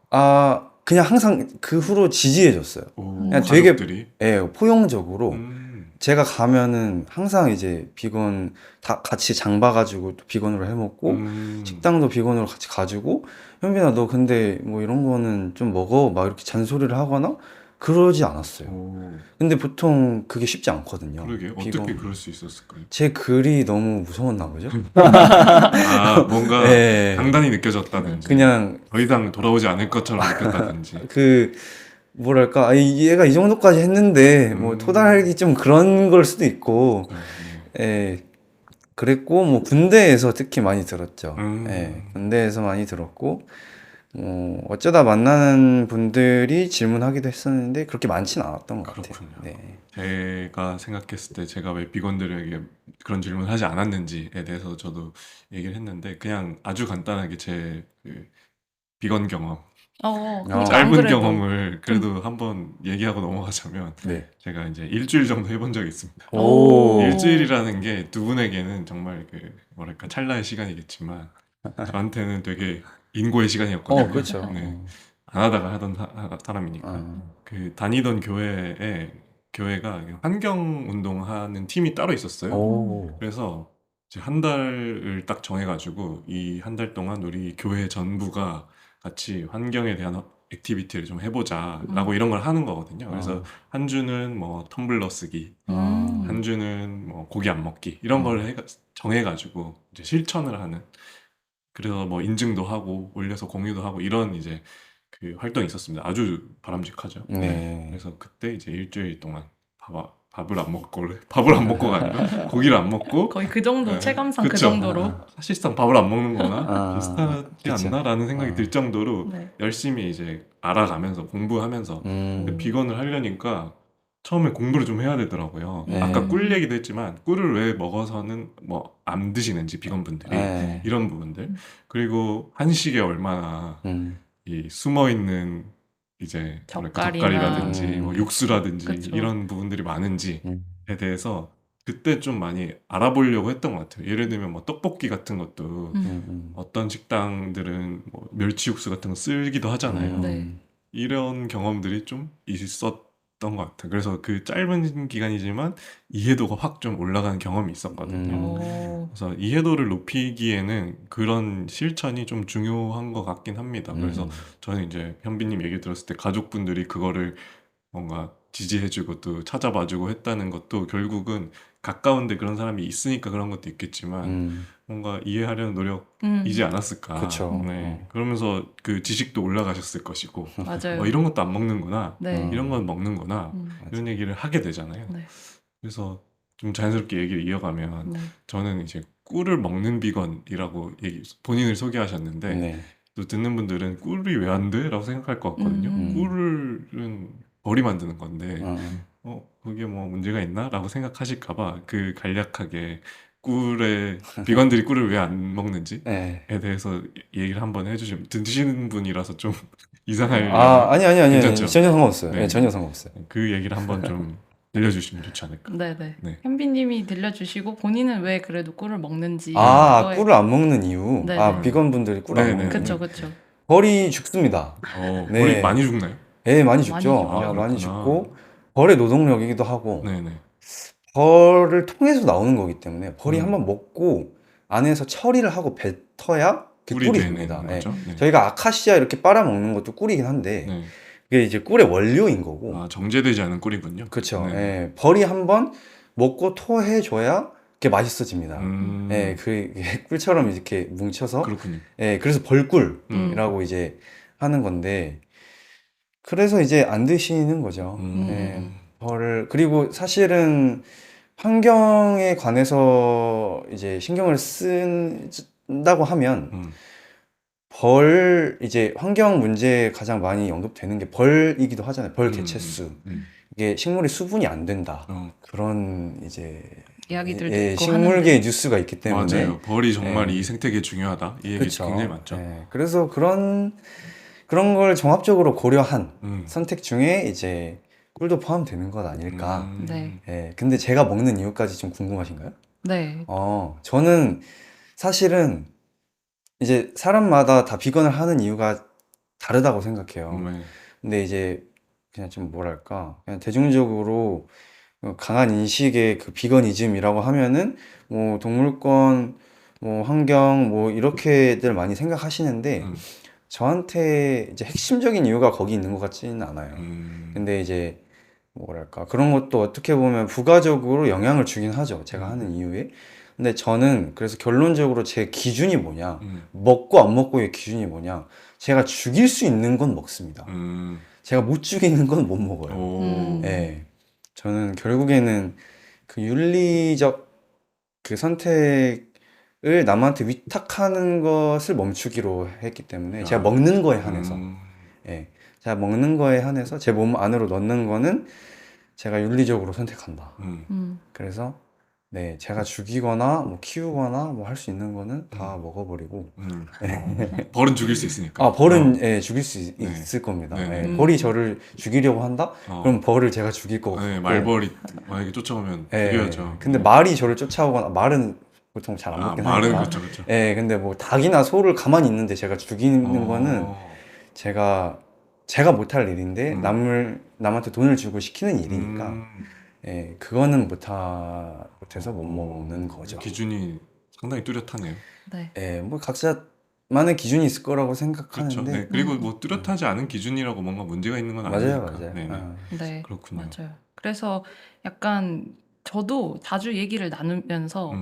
그냥 항상 그 후로 지지해줬어요. 오, 그냥 되게 가족들이. 예, 포용적으로 음. 제가 가면은 항상 이제 비건 다 같이 장 봐가지고 또 비건으로 해먹고 식당도 비건으로 같이 가지고 현빈아 너 근데 뭐 이런 거는 좀 먹어 막 이렇게 잔소리를 하거나 그러지 않았어요. 오, 근데 보통 그게 쉽지 않거든요. 그러게 비건. 어떻게 그럴 수 있었을까요? 제 글이 너무 무서웠나 보죠. 뭔가 예. 강단이 느껴졌다든지 그냥 더 이상 돌아오지 않을 것처럼 느꼈다든지. 뭐랄까 얘가 이 정도까지 했는데 뭐 토달기 좀 그런 걸 수도 있고 예. 그랬고 뭐 군대에서 특히 많이 들었죠. 예, 군대에서 많이 들었고 어쩌다 만나는 분들이 질문하기도 했었는데 그렇게 많지는 않았던 것 같아요. 그렇군요. 네. 제가 생각했을 때 제가 왜 비건들에게 그런 질문을 하지 않았는지에 대해서 저도 얘기를 했는데 그냥 아주 간단하게 제 그 비건 경험, 그러니까 안 짧은 그래도. 경험을 그래도 한번 얘기하고 넘어가자면 네. 제가 이제 일주일 정도 해본 적이 있습니다. 오. 일주일이라는 게 두 분에게는 정말 그 뭐랄까 찰나의 시간이겠지만 저한테는 되게 인고의 시간이었거든요. 그렇죠. 네. 안 하다가 하던 사람이니까 그 다니던 교회가 환경 운동하는 팀이 따로 있었어요. 오. 그래서 이제 한 달을 딱 정해가지고 이 한 달 동안 우리 교회 전부가 같이 환경에 대한 액티비티를 좀 해보자라고 이런 걸 하는 거거든요. 그래서 한 주는 뭐 텀블러 쓰기, 한 주는 뭐 고기 안 먹기 이런 걸 정해가지고 이제 실천을 하는. 그래서 뭐 인증도 하고 올려서 공유도 하고 이런 이제 그 활동이 있었습니다. 아주 바람직하죠. 네. 그래서 그때 이제 일주일 동안 밥을 안 먹고가 아니라 고기를 안 먹고 거의 그 정도 네. 체감상 그 그쵸. 정도로. 사실상 밥을 안 먹는 거나 비슷하지 그쵸. 않나라는 생각이 들 정도로 네. 열심히 이제 알아가면서 공부하면서 근데 음. 비건을 하려니까 처음에 공부를 좀 해야 되더라고요. 네. 아까 꿀 얘기도 했지만 꿀을 왜 먹어서는 뭐 안 드시는지 비건분들이 네. 이런 부분들 그리고 한식에 얼마나 이 숨어 있는 이제 뭐랄까 젓갈이나 젓갈이라든지 뭐 육수라든지 그쵸. 이런 부분들이 많은지에 음. 대해서 그때 좀 많이 알아보려고 했던 것 같아요. 예를 들면 뭐 떡볶이 같은 것도 어떤 식당들은 뭐 멸치 육수 같은 거 쓰기도 하잖아요. 네. 이런 경험들이 좀 있었던 것 같아요. 그래서 그 짧은 기간이지만 이해도가 확 좀 올라가는 경험이 있었거든요. 오. 그래서 이해도를 높이기에는 그런 실천이 좀 중요한 것 같긴 합니다. 그래서 저는 이제 현빈님 얘기 들었을 때 가족분들이 그거를 뭔가 지지해주고 또 찾아봐주고 했다는 것도 결국은 가까운데 그런 사람이 있으니까 그런 것도 있겠지만 뭔가 이해하려는 노력이지 않았을까. 그쵸. 네. 그러면서 그 지식도 올라가셨을 것이고, 맞아요. 이런 것도 안 먹는구나. 네. 이런 건 먹는구나. 이런 얘기를 하게 되잖아요. 네. 그래서 좀 자연스럽게 얘기를 이어가면 네. 저는 이제 꿀을 먹는 비건이라고 본인을 소개하셨는데 네. 또 듣는 분들은 꿀이 왜 안 돼? 라고 생각할 것 같거든요. 꿀은 벌이 만드는 건데 그게 뭐 문제가 있나? 라고 생각하실까 봐 그 간략하게 비건들이 꿀을 왜 안 먹는지에 네. 대해서 얘기를 한번 해주시면 드시는 분이라서 좀 이상하려면 아니. 괜찮죠? 전혀 상관없어요. 네. 네, 전혀 상관없어요. 그 얘기를 한번 좀 들려주시면 좋지 않을까. 네네. 네. 현빈님이 들려주시고 본인은 왜 그래도 꿀을 먹는지 그거에- 꿀을 안 먹는 이유. 네네. 비건 분들이 꿀 안 네네. 먹는 그쵸 이유. 그쵸. 벌이 죽습니다. 벌이 네. 많이 죽나요? 예, 많이 많이 죽죠. 죽죠. 아, 많이 그렇구나. 죽고 벌의 노동력이기도 하고 네네. 벌을 통해서 나오는 거기 때문에 벌이 음. 한번 먹고 안에서 처리를 하고 뱉어야 그 꿀이 되는 됩니다. 예. 거죠? 네. 저희가 아카시아 이렇게 빨아먹는 것도 꿀이긴 한데 네. 그게 이제 꿀의 원료인 거고. 정제되지 않은 꿀이군요. 그렇죠. 네. 예. 벌이 한번 먹고 토해줘야 그게 맛있어집니다. 예, 그 꿀처럼 이렇게 뭉쳐서. 그렇군요. 예, 그래서 벌꿀이라고 이제 하는 건데 그래서 이제 안 드시는 거죠. 예, 그리고 사실은 환경에 관해서 이제 신경을 쓴다고 하면 이제 환경 문제에 가장 많이 언급되는 게 벌이기도 하잖아요. 벌 개체수. 이게 식물이 수분이 안 된다. 그런 이제 이야기들도 예, 있고 식물계 하는데 뉴스가 있기 때문에. 맞아요. 벌이 정말 예. 이 생태계에 중요하다. 이 얘기 그쵸. 굉장히 많죠. 예, 그래서 그런 걸 종합적으로 고려한 선택 중에 이제 꿀도 포함되는 것 아닐까. 네. 예, 근데 제가 먹는 이유까지 좀 궁금하신가요? 네. 저는 사실은 이제 사람마다 다 비건을 하는 이유가 다르다고 생각해요. 네. 근데 이제 그냥 좀 뭐랄까, 그냥 대중적으로 강한 인식의 그 비건이즘이라고 하면은 뭐 동물권, 뭐 환경, 뭐 이렇게들 많이 생각하시는데 저한테 이제 핵심적인 이유가 거기 있는 것 같지는 않아요. 근데 이제 뭐랄까 그런 것도 어떻게 보면 부가적으로 영향을 주긴 하죠. 제가 하는 이유에. 근데 저는 그래서 결론적으로 제 기준이 뭐냐, 먹고 안 먹고의 기준이 뭐냐, 제가 죽일 수 있는 건 먹습니다. 제가 못 죽이는 건 못 먹어요. 오. 예. 저는 결국에는 그 윤리적 그 선택을 남한테 위탁하는 것을 멈추기로 했기 때문에 제가 먹는 거에 한해서 예. 제가 먹는 거에 한해서 제 몸 안으로 넣는 거는 제가 윤리적으로 선택한다. 그래서 네, 제가 죽이거나 뭐 키우거나 뭐 할 수 있는 거는 다 먹어버리고. 벌은 죽일 수 있으니까. 벌은 예, 죽일 수 네. 있을 겁니다. 네. 예, 벌이 저를 죽이려고 한다? 그럼 벌을 제가 죽일 거고. 네, 말벌이 만약에 쫓아오면 예, 죽여야죠. 근데 말이 저를 쫓아오거나 말은 보통 잘 안 먹긴 말은 하니까. 그렇죠. 예, 근데 뭐 닭이나 소를 가만히 있는데 제가 죽이는 거는 제가 못할 일인데 남한테 돈을 주고 시키는 일이니까 예, 그거는 못해서 못 먹는 거죠. 기준이 상당히 뚜렷하네요. 네. 예, 뭐 각자만의 기준이 있을 거라고 그렇죠. 생각하는데. 네. 그리고 뭐 뚜렷하지 않은 기준이라고 뭔가 문제가 있는 건 맞아요, 아니니까. 맞아요. 네네. 네. 그렇군요. 맞아요. 그래서 약간 저도 자주 얘기를 나누면서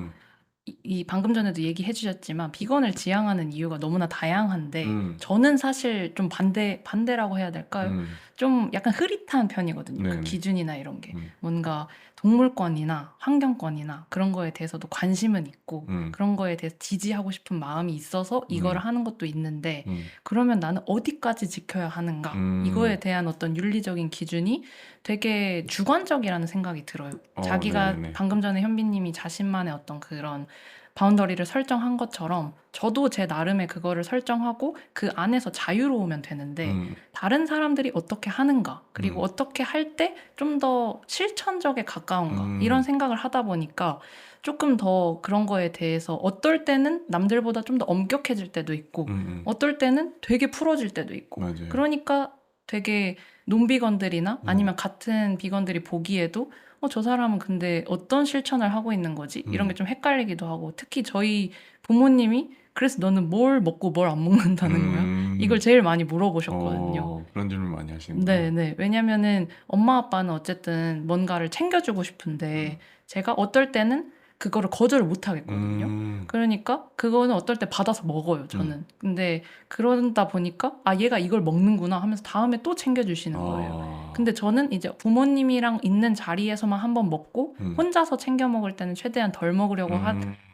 이 방금 전에도 얘기해 주셨지만 비건을 지향하는 이유가 너무나 다양한데 저는 사실 좀 반대라고 해야 될까요? 좀 약간 흐릿한 편이거든요. 그 네네. 기준이나 이런 게 뭔가 동물권이나 환경권이나 그런 거에 대해서도 관심은 있고 그런 거에 대해서 지지하고 싶은 마음이 있어서 이거를 하는 것도 있는데 그러면 나는 어디까지 지켜야 하는가? 이거에 대한 어떤 윤리적인 기준이 되게 주관적이라는 생각이 들어요. 자기가 네네네. 방금 전에 현빈님이 자신만의 어떤 그런 바운더리를 설정한 것처럼 저도 제 나름의 그거를 설정하고 그 안에서 자유로우면 되는데 다른 사람들이 어떻게 하는가 그리고 어떻게 할 때 좀 더 실천적에 가까운가 이런 생각을 하다 보니까 조금 더 그런 거에 대해서 어떨 때는 남들보다 좀 더 엄격해질 때도 있고 어떨 때는 되게 풀어질 때도 있고 맞아요. 그러니까 되게 논비건들이나 아니면 같은 비건들이 보기에도 저 사람은 근데 어떤 실천을 하고 있는 거지? 이런 게 좀 헷갈리기도 하고 특히 저희 부모님이 그래서 너는 뭘 먹고 뭘 안 먹는다는 거야? 이걸 제일 많이 물어보셨거든요. 그런 질문 많이 하시는구나. 네. 왜냐면은 엄마 아빠는 어쨌든 뭔가를 챙겨주고 싶은데 제가 어떨 때는 그거를 거절을 못 하겠거든요. 그러니까 그거는 어떨 때 받아서 먹어요, 저는. 근데 그러다 보니까 얘가 이걸 먹는구나 하면서 다음에 또 챙겨주시는 거예요. 근데 저는 이제 부모님이랑 있는 자리에서만 한번 먹고 혼자서 챙겨 먹을 때는 최대한 덜 먹으려고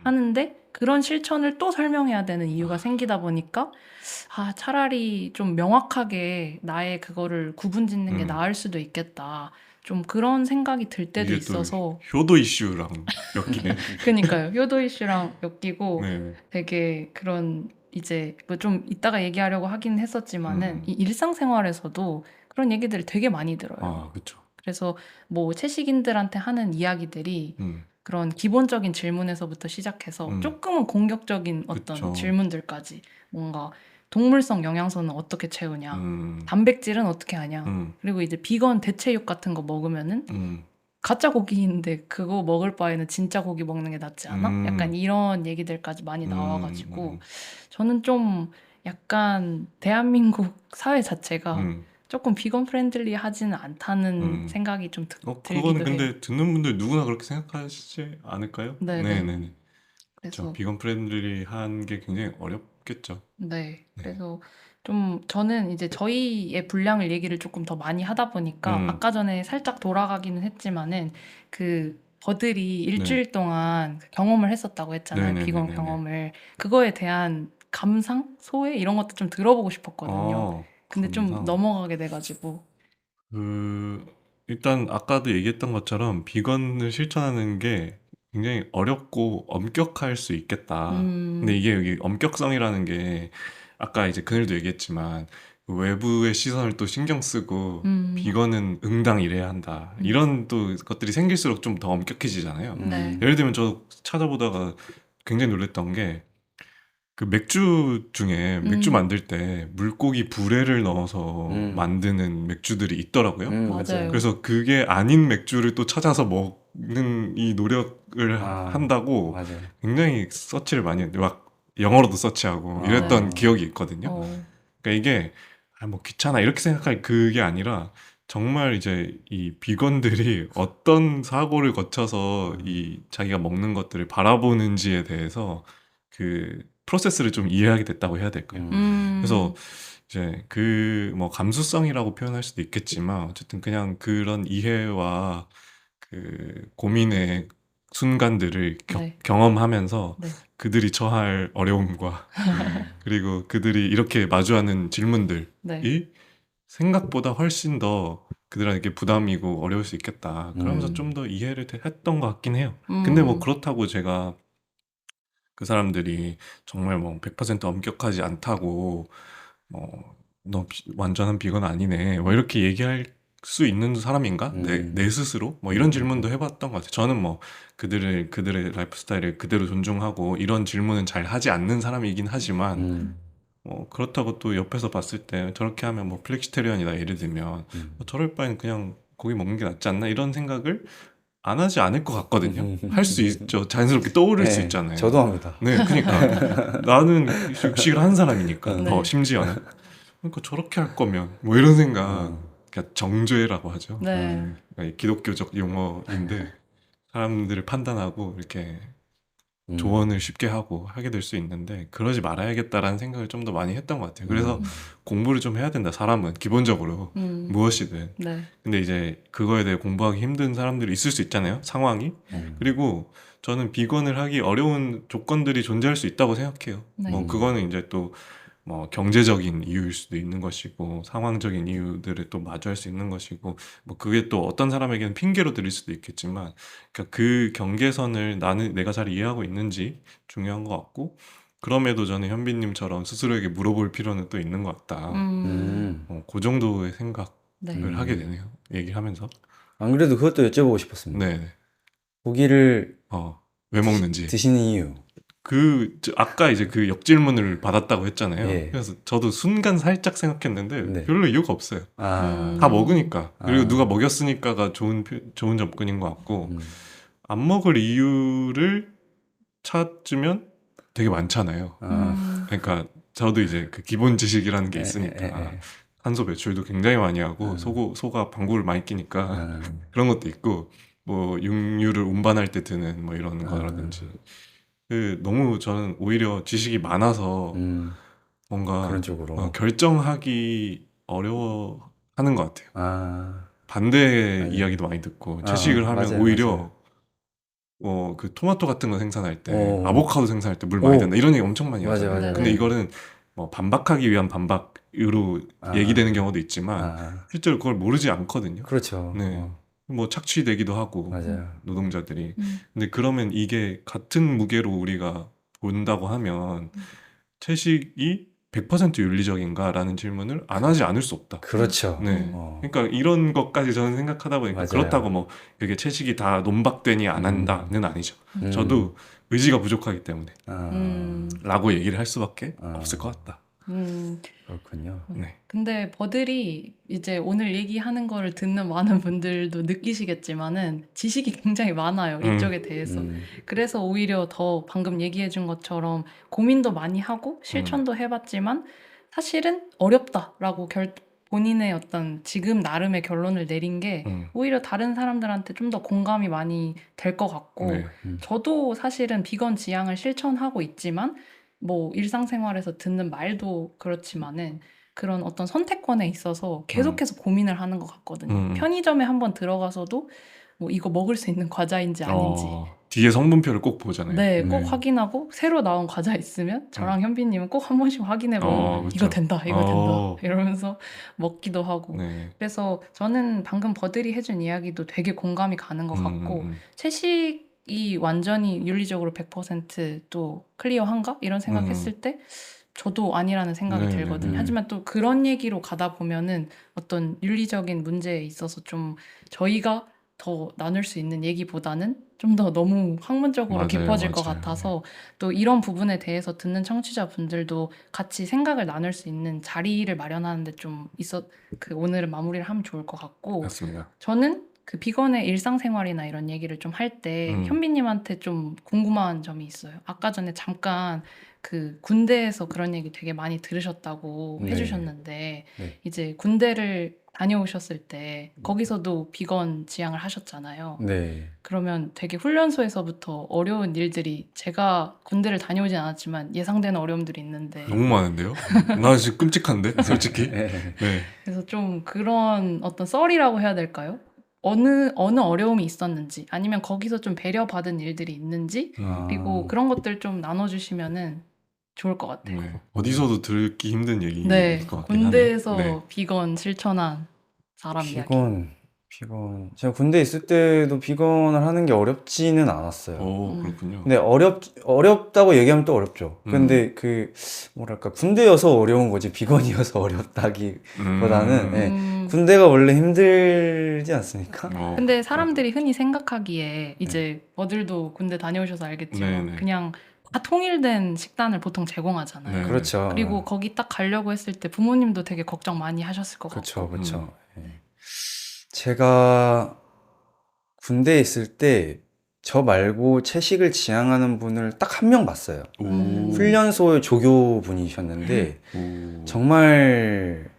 하는데 그런 실천을 또 설명해야 되는 이유가 생기다 보니까 차라리 좀 명확하게 나의 그거를 구분짓는 게 나을 수도 있겠다. 좀 그런 생각이 들 때도 이게 또 있어서 효도 이슈랑 엮이네. 그러니까요. 효도 이슈랑 엮이고 네. 되게 그런 이제 뭐 좀 이따가 얘기하려고 하긴 했었지만은 이 일상생활에서도 그런 얘기들을 되게 많이 들어요. 그렇죠. 그래서 뭐 채식인들한테 하는 이야기들이 그런 기본적인 질문에서부터 시작해서 조금은 공격적인 어떤 그쵸. 질문들까지 뭔가 동물성 영양소는 어떻게 채우냐, 단백질은 어떻게 하냐, 그리고 이제 비건 대체육 같은 거 먹으면은 가짜 고기인데 그거 먹을 바에는 진짜 고기 먹는 게 낫지 않아? 약간 이런 얘기들까지 많이 나와가지고 저는 좀 약간 대한민국 사회 자체가 조금 비건 프렌들리 하지는 않다는 생각이 좀 그거는 들기도 근데 해요. 듣는 분들 누구나 그렇게 생각하시지 않을까요? 네네. 네네네. 그래서 그렇죠. 비건 프렌들리한 게 굉장히 어렵겠죠. 네. 그래서 좀 저는 이제 저희의 분량을 얘기를 조금 더 많이 하다 보니까 아까 전에 살짝 돌아가기는 했지만은 그 버들이 일주일 동안 그 경험을 했었다고 했잖아요. 비건 네네네네네. 경험을. 그거에 대한 감상, 소회 이런 것도 좀 들어보고 싶었거든요. 근데 좀 감상. 넘어가게 돼가지고. 일단 아까도 얘기했던 것처럼 비건을 실천하는 게 굉장히 어렵고 엄격할 수 있겠다. 근데 이게 여기 엄격성이라는 게 아까 이제 그늘도 얘기했지만 그 외부의 시선을 또 신경 쓰고 비건은 응당 이래야 한다. 이런 또 것들이 생길수록 좀 더 엄격해지잖아요. 네. 예를 들면 저 찾아보다가 굉장히 놀랬던 게 그 맥주 중에 맥주 만들 때 물고기 부레를 넣어서 만드는 맥주들이 있더라고요. 맞아요. 그래서 그게 아닌 맥주를 또 찾아서 먹는 이 노력을 한다고 맞아요. 굉장히 서치를 많이 했는데 막 영어로도 서치하고 이랬던 기억이 있거든요. 그러니까 이게 뭐 귀찮아 이렇게 생각할 그게 아니라 정말 이제 이 비건들이 어떤 사고를 거쳐서 이 자기가 먹는 것들을 바라보는지에 대해서 그 프로세스를 좀 이해하게 됐다고 해야 될까요? 그래서 이제 그 뭐 감수성이라고 표현할 수도 있겠지만 어쨌든 그냥 그런 이해와 그 고민의 순간들을 네. 경험하면서 네. 그들이 처할 어려움과 그리고 그들이 이렇게 마주하는 질문들이 네. 생각보다 훨씬 더 그들에게 부담이고 어려울 수 있겠다. 그러면서 좀 더 이해를 했던 것 같긴 해요. 근데 뭐 그렇다고 제가 그 사람들이 정말 뭐 100% 엄격하지 않다고 너 완전한 비건 아니네 뭐 이렇게 얘기할 수 있는 사람인가? 내 스스로? 뭐 이런 질문도 해봤던 것 같아요. 저는 뭐 그들의 라이프 스타일을 그대로 존중하고 이런 질문은 잘 하지 않는 사람이긴 하지만 그렇다고 또 옆에서 봤을 때 저렇게 하면 뭐 플렉시테리언이다 예를 들면 저럴 바엔 그냥 고기 먹는 게 낫지 않나 이런 생각을 안 하지 않을 것 같거든요. 할 수 있죠. 자연스럽게 떠오를 수 있잖아요. 저도 합니다. 네, 그러니까 나는 육식을 한 사람이니까 네. 더 심지어는 그러니까 저렇게 할 거면 뭐 이런 생각, 그러니까 정죄라고 하죠. 네. 그러니까 기독교적 용어인데 사람들을 판단하고 이렇게 조언을 쉽게 하고 하게 될 수 있는데 그러지 말아야겠다라는 생각을 좀 더 많이 했던 것 같아요. 그래서 공부를 좀 해야 된다. 사람은 기본적으로 무엇이든. 네. 근데 이제 그거에 대해 공부하기 힘든 사람들이 있을 수 있잖아요. 상황이. 그리고 저는 비건을 하기 어려운 조건들이 존재할 수 있다고 생각해요. 네. 뭐 그거는 이제 또 뭐 경제적인 이유일 수도 있는 것이고 상황적인 이유들을 또 마주할 수 있는 것이고 뭐 그게 또 어떤 사람에게는 핑계로 들릴 수도 있겠지만 그러니까 그 경계선을 내가 잘 이해하고 있는지 중요한 것 같고 그럼에도 저는 현빈님처럼 스스로에게 물어볼 필요는 또 있는 것 같다. 그 정도의 생각을 네. 하게 되네요. 얘기하면서. 안 그래도 그것도 여쭤보고 싶었습니다. 네. 고기를 왜 먹는지. 드시는 이유. 아까 이제 그 역질문을 받았다고 했잖아요. 예. 그래서 저도 순간 살짝 생각했는데 네. 별로 이유가 없어요. 다 먹으니까. 그리고 누가 먹였으니까가 좋은 접근인 것 같고 안 먹을 이유를 찾으면 되게 많잖아요. 그러니까 저도 이제 그 기본 지식이라는 게 있으니까 탄소 배출도 굉장히 많이 하고 소가 방구를 많이 끼니까 그런 것도 있고 뭐 육류를 운반할 때 드는 뭐 이런 거라든지 너무 저는 오히려 지식이 많아서 뭔가 그런 쪽으로. 결정하기 어려워하는 것 같아요. 반대 이야기도 많이 듣고 채식을 하면 맞아요, 오히려 그 토마토 같은 거 생산할 때 오. 아보카도 생산할 때 물 많이 된다 이런 얘기 엄청 많이 맞아요, 하잖아요. 맞아요. 근데 이거는 뭐 반박하기 위한 반박으로 얘기되는 경우도 있지만 실제로 그걸 모르지 않거든요. 그렇죠. 네. 뭐 착취되기도 하고 맞아요. 노동자들이. 근데 그러면 이게 같은 무게로 우리가 본다고 하면 채식이 100% 윤리적인가라는 질문을 안 하지 않을 수 없다. 그렇죠. 네. 그러니까 이런 것까지 저는 생각하다 보니까 맞아요. 그렇다고 뭐 그게 채식이 다 논박되니 안 한다는 아니죠. 저도 의지가 부족하기 때문에 라고 얘기를 할 수밖에 없을 것 같다. 그렇군요. 네. 근데 버들이 이제 오늘 얘기하는 거를 듣는 많은 분들도 느끼시겠지만은 지식이 굉장히 많아요. 이쪽에 대해서. 그래서 오히려 더 방금 얘기해 준 것처럼 고민도 많이 하고 실천도 해봤지만 사실은 어렵다라고 본인의 어떤 지금 나름의 결론을 내린 게 오히려 다른 사람들한테 좀 더 공감이 많이 될 것 같고 네. 저도 사실은 비건 지향을 실천하고 있지만 뭐 일상생활에서 듣는 말도 그렇지만은 그런 어떤 선택권에 있어서 계속해서 고민을 하는 것 같거든요. 편의점에 한번 들어가서도 뭐 이거 먹을 수 있는 과자인지 아닌지 뒤에 성분표를 꼭 보잖아요. 네, 꼭 확인하고 새로 나온 과자 있으면 저랑 현빈님은 꼭 한 번씩 확인해보고 그쵸. 이거 된다, 이거 된다 이러면서 먹기도 하고 네. 그래서 저는 방금 버들이 해준 이야기도 되게 공감이 가는 것 같고 채식이 완전히 윤리적으로 100%또 클리어한가? 이런 생각했을 때 저도 아니라는 생각이 네, 들거든요. 네. 하지만 또 그런 얘기로 가다 보면은 어떤 윤리적인 문제에 있어서 좀 저희가 더 나눌 수 있는 얘기보다는 좀 더 너무 학문적으로 맞아요, 깊어질 것 맞아요. 같아서 또 이런 부분에 대해서 듣는 청취자분들도 같이 생각을 나눌 수 있는 자리를 마련하는데 좀 오늘은 마무리를 하면 좋을 것 같고 맞습니다. 저는 그 비건의 일상생활이나 이런 얘기를 좀 할 때 현빈님한테 좀 궁금한 점이 있어요. 아까 전에 잠깐 그 군대에서 그런 얘기 되게 많이 들으셨다고 네. 해주셨는데 네. 이제 군대를 다녀오셨을 때 거기서도 비건 지향을 하셨잖아요. 네. 그러면 되게 훈련소에서부터 어려운 일들이 제가 군대를 다녀오진 않았지만 예상되는 어려움들이 있는데 너무 많은데요? 나 지금 끔찍한데 솔직히. 네. 네. 그래서 좀 그런 어떤 썰이라고 해야 될까요? 어느 어려움이 있었는지 아니면 거기서 좀 배려받은 일들이 있는지 그리고 그런 것들 좀 나눠주시면은 좋을 것 같아요. 네. 어디서도 듣기 힘든 얘기일 네, 것 같긴 군대에서 하네요. 네. 비건 실천한 사람 이야기. 비건. 제가 군대 있을 때도 비건을 하는 게 어렵지는 않았어요. 그렇군요. 근데 어렵다고 얘기하면 또 어렵죠. 근데 뭐랄까, 군대여서 어려운 거지, 비건이어서 어렵다기보다는, 네. 군대가 원래 힘들지 않습니까? 근데 사람들이 흔히 생각하기에 이제 버들도 군대 다녀오셔서 알겠지만 네네. 그냥 다 통일된 식단을 보통 제공하잖아요. 네. 그렇죠. 그리고 거기 딱 가려고 했을 때 부모님도 되게 걱정 많이 하셨을 것 같고. 그렇죠. 네. 제가 군대에 있을 때 저 말고 채식을 지향하는 분을 딱 한 명 봤어요. 훈련소의 조교분이셨는데 정말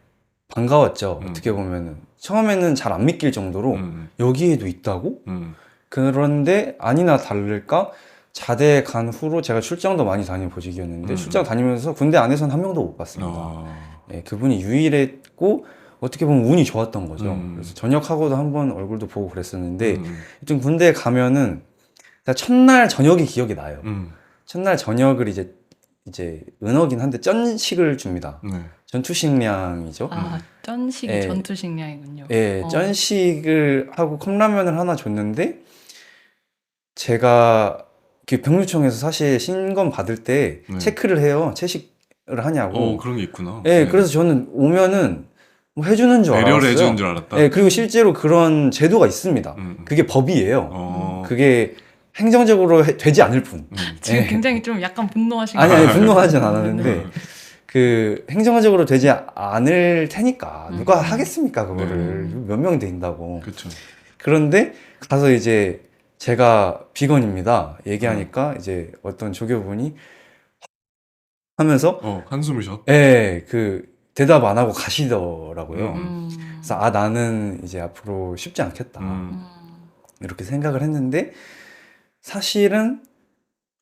반가웠죠. 어떻게 보면은 처음에는 잘 안 믿길 정도로 여기에도 있다고? 그런데 아니나 다를까 자대 간 후로 제가 출장도 많이 다닌 보직이었는데 출장 다니면서 군대 안에서는 한 명도 못 봤습니다. 네, 그분이 유일했고 어떻게 보면 운이 좋았던 거죠. 그래서 전역하고도 한번 얼굴도 보고 그랬었는데 하여튼 군대에 가면은 첫날 저녁이 기억이 나요. 첫날 저녁을 이제 이제 은어긴 한데 쩐식을 줍니다. 네. 전투식량이죠. 아, 쩐식이 예. 전투식량이군요. 예, 어. 쩐식을 하고 컵라면을 하나 줬는데 제가 그 병무청에서 사실 신검 받을 때 네. 체크를 해요. 채식을 하냐고. 그런 게 있구나. 예, 네. 그래서 저는 오면은 뭐 해주는 줄 배려를 알았어요. 해주는 줄 알았다. 예, 그리고 실제로 그런 제도가 있습니다. 그게 법이에요. 어. 그게 행정적으로 되지 않을 뿐. 지금 예. 굉장히 좀 약간 분노하신 아니, 것 아니, 같아요. 분노하진 않았는데, 네. 그, 행정적으로 되지 않을 테니까, 누가 음. 하겠습니까, 그거를. 네. 몇 명 된다고. 그렇죠. 그런데, 가서 이제, 제가 비건입니다. 얘기하니까, 이제, 어떤 조교분이 하면서, 한숨을 쉬어. 예, 그, 대답 안 하고 가시더라고요. 음. 그래서, 아, 나는 이제 앞으로 쉽지 않겠다. 음. 이렇게 생각을 했는데, 사실은,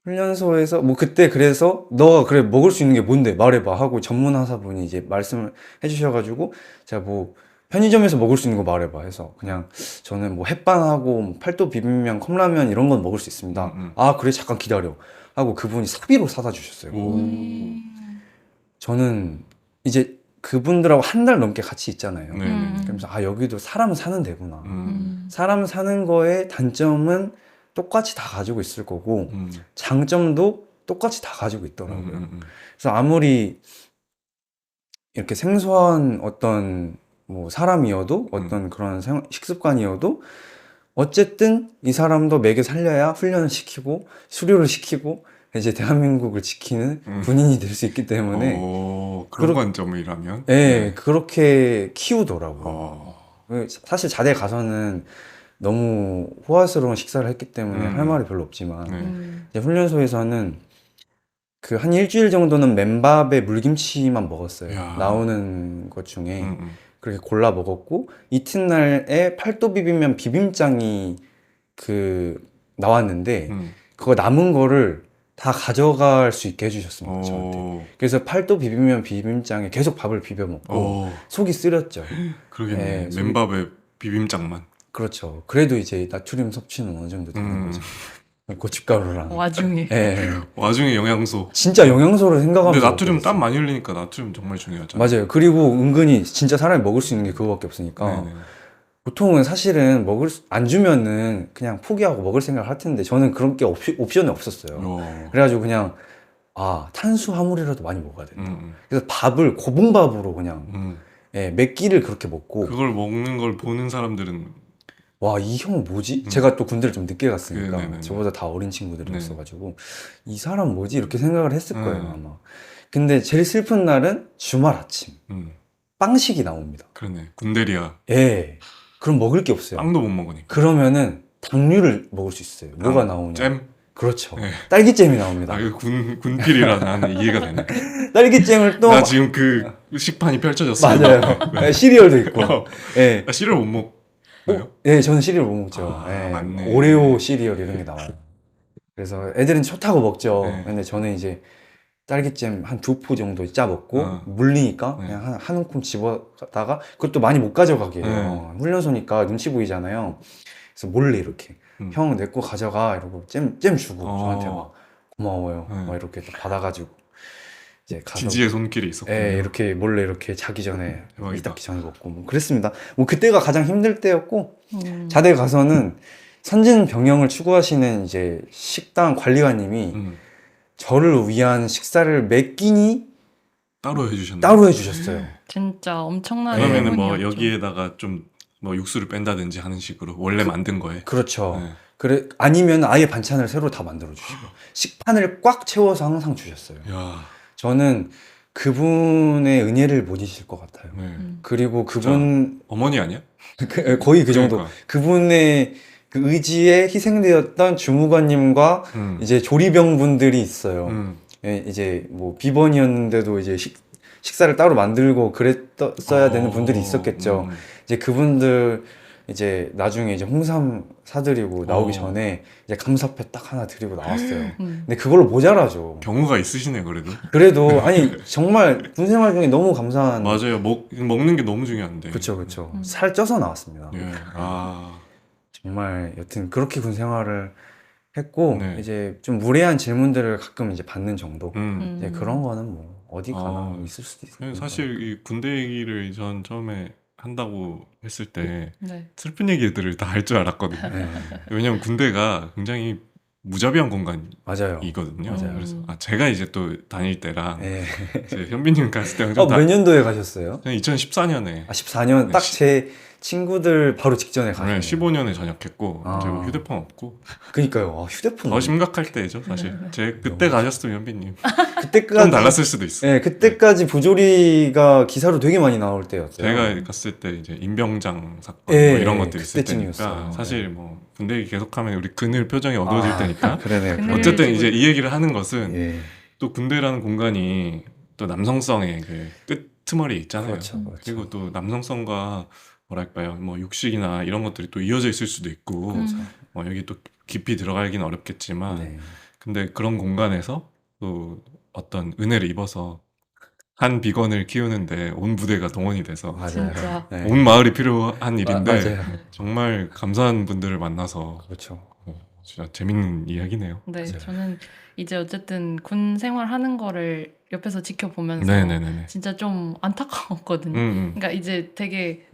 훈련소에서 뭐 그때 그래서 너가 그래 먹을 수 있는 게 뭔데 말해봐 하고 전문하사분이 이제 말씀을 해주셔가지고 제가 뭐 편의점에서 먹을 수 있는 거 말해봐 해서 그냥 저는 뭐 햇반하고 뭐 팔도 비빔면 컵라면 이런 건 먹을 수 있습니다. 아 그래 잠깐 기다려 하고 그분이 사비로 사다 주셨어요. 오. 저는 이제 그분들하고 한 달 넘게 같이 있잖아요. 네. 그러면서 아 여기도 사람은 사는 데구나. 음. 사람 사는 거의 단점은 똑같이 다 가지고 있을 거고 음. 장점도 똑같이 다 가지고 있더라고요. 음. 그래서 아무리 이렇게 생소한 어떤 뭐 사람이어도 어떤 그런 식습관이어도 어쨌든 이 사람도 먹여 살려야 훈련을 시키고 수료를 시키고 이제 대한민국을 지키는 군인이 될 수 있기 때문에 그런 관점이라면 예, 그렇게 키우더라고요. 어. 사실 자대 가서는 너무 호화스러운 식사를 했기 때문에 할 말이 별로 없지만 네. 이제 훈련소에서는 그 한 일주일 정도는 맨밥에 물김치만 먹었어요. 야. 나오는 것 중에 그렇게 골라 먹었고 이튿날에 팔도 비빔면 비빔장이 그 나왔는데 그거 남은 거를 다 가져갈 수 있게 해주셨습니다. 저한테. 그래서 팔도 비빔면 비빔장에 계속 밥을 비벼 먹고 속이 쓰렸죠. 그러겠네. 예, 맨밥에 비빔장만. 그렇죠. 그래도 이제 나트륨 섭취는 어느 정도 되는 거죠. 고춧가루랑. 와중에. 예. 와중에 영양소. 진짜 영양소를 생각하면서. 근데 나트륨 먹고 땀 있어요. 많이 흘리니까 나트륨 정말 중요하잖아요. 맞아요. 그리고 은근히 진짜 사람이 먹을 수 있는 게 그거밖에 없으니까. 네네. 보통은 사실은 안 주면은 그냥 포기하고 먹을 생각을 할 텐데 저는 그런 게 옵션이 없었어요. 그래가지고 그냥 탄수화물이라도 많이 먹어야 된다. 그래서 밥을 고봉밥으로 그냥 예, 몇 끼를 그렇게 먹고 그걸 먹는 걸 보는 사람들은 와, 이 형은 뭐지? 제가 또 군대를 좀 늦게 갔으니까 네네네. 저보다 다 어린 친구들이었어가지고 이 사람 뭐지? 이렇게 생각을 했을 거예요 아마. 근데 제일 슬픈 날은 주말 아침 빵식이 나옵니다. 그러네. 군대리야. 예. 그럼 먹을 게 없어요. 빵도 못 먹으니까. 그러면은 당류를 먹을 수 있어요. 뭐가 나오냐? 잼? 그렇죠. 네. 딸기잼이 나옵니다. 이거 군필이라 나는 이해가 되네. 딸기잼을 또 나 지금 그 식판이 펼쳐졌어. 맞아요. 네, 시리얼도 있고. 예. 나 시리얼 못 먹어요? 예, 저는 시리얼 못 먹죠. 예. 맞네. 오레오 시리얼 이런 게 나와요. 그래서 애들은 좋다고 먹죠. 네. 근데 저는 이제 딸기잼 한 2포 정도 짜 먹고 물리니까 네. 그냥 한 움큼 집어다가 그것도 많이 못 가져가게 해요. 훈련소니까 눈치 보이잖아요. 그래서 몰래 이렇게 형 내 거 가져가 이러고 잼 주고 저한테 막 고마워요. 막 이렇게 또 받아가지고 이제 가서 지지의 손길이 있었군요. 예, 이렇게 몰래 이렇게 자기 전에 대박이다. 이 닦기 전에 먹고 뭐 그랬습니다. 뭐 그때가 가장 힘들 때였고 자대 가서는 선진 병영을 추구하시는 이제 식당 관리관님이 저를 위한 식사를 몇 끼니 따로 해주셨나요? 따로 해주셨어요. 진짜 엄청난 그러면은 뭐 행운이었죠. 여기에다가 좀 뭐 육수를 뺀다든지 하는 식으로 원래 만든 거에. 그렇죠. 네. 그래 아니면 아예 반찬을 새로 다 만들어 주시고 식판을 꽉 채워서 항상 주셨어요. 야, 저는 그분의 은혜를 못 잊을 것 같아요. 네. 그리고 그분 어머니 아니야? 거의 그 정도. 그러니까. 그분의 그 의지에 희생되었던 주무관님과 이제 조리병분들이 있어요. 예, 이제 뭐 비번이었는데도 이제 식사를 따로 만들고 그랬어야 되는 분들이 있었겠죠. 이제 그분들 이제 나중에 이제 홍삼 사드리고 나오기 전에 이제 감사패 딱 하나 드리고 나왔어요. 근데 그걸로 모자라죠. 경우가 있으시네 그래도. 그래도 아니 정말 군 생활 중에 너무 감사한. 맞아요. 먹는 게 너무 중요한데. 그렇죠. 살 쪄서 나왔습니다. 예. 아, 정말 여튼 그렇게 군 생활을 했고 네. 이제 좀 무례한 질문들을 가끔 이제 받는 정도. 이제 음. 그런 거는 뭐 어디 가나 아, 있을 수도 있어요. 그냥 사실 이 군대 얘기를 전 처음에 한다고 했을 때 네. 슬픈 얘기들을 다 할 줄 알았거든요. 네, 왜냐면 군대가 굉장히 무자비한 공간이거든요. 맞아요. 그래서 음. 제가 이제 또 다닐 때랑 네. 이제 현빈님 갔을 때랑 좀 몇 년도에 가셨어요? 2014년에 14년 네, 딱 제 친구들 바로 직전에 가셨네요. 15년에 전역했고 아. 이제 뭐 휴대폰 없고 그니까요. 휴대폰 더 심각할 때죠 사실. 제 그때 너무 가셨으면 현빈님 그때까지 좀 달랐을 수도 있어. 네, 그때까지 부조리가 기사로 되게 많이 나올 때였어요. 제가 갔을 때 이제 임병장 사건 예, 뭐 이런 것들이 있을 그때쯤이었어요. 때니까 사실 네. 뭐 군대 얘기 계속하면 우리 그늘 표정이 어두워질 때니까 그러네요. 그늘- 어쨌든 지금- 이제 이 얘기를 하는 것은 예, 또 군대라는 공간이 또 남성성의 그 끄트머리 있잖아요. 그렇죠, 그렇죠. 그리고 또 남성성과 뭐랄까요, 뭐 육식이나 이런 것들이 또 이어져 있을 수도 있고, 뭐 여기 또 깊이 들어가긴 어렵겠지만, 네. 근데 그런 공간에서 또 어떤 은혜를 입어서 한 비건을 키우는데 온 부대가 동원이 돼서 맞아요. 진짜. 네. 온 마을이 필요한 일인데 맞아요. 정말 감사한 분들을 만나서 그렇죠. 진짜 재밌는 이야기네요. 네, 맞아요. 저는 이제 어쨌든 군 생활하는 거를 옆에서 지켜보면서 네네네네. 진짜 좀 안타까웠거든요. 그러니까 이제 되게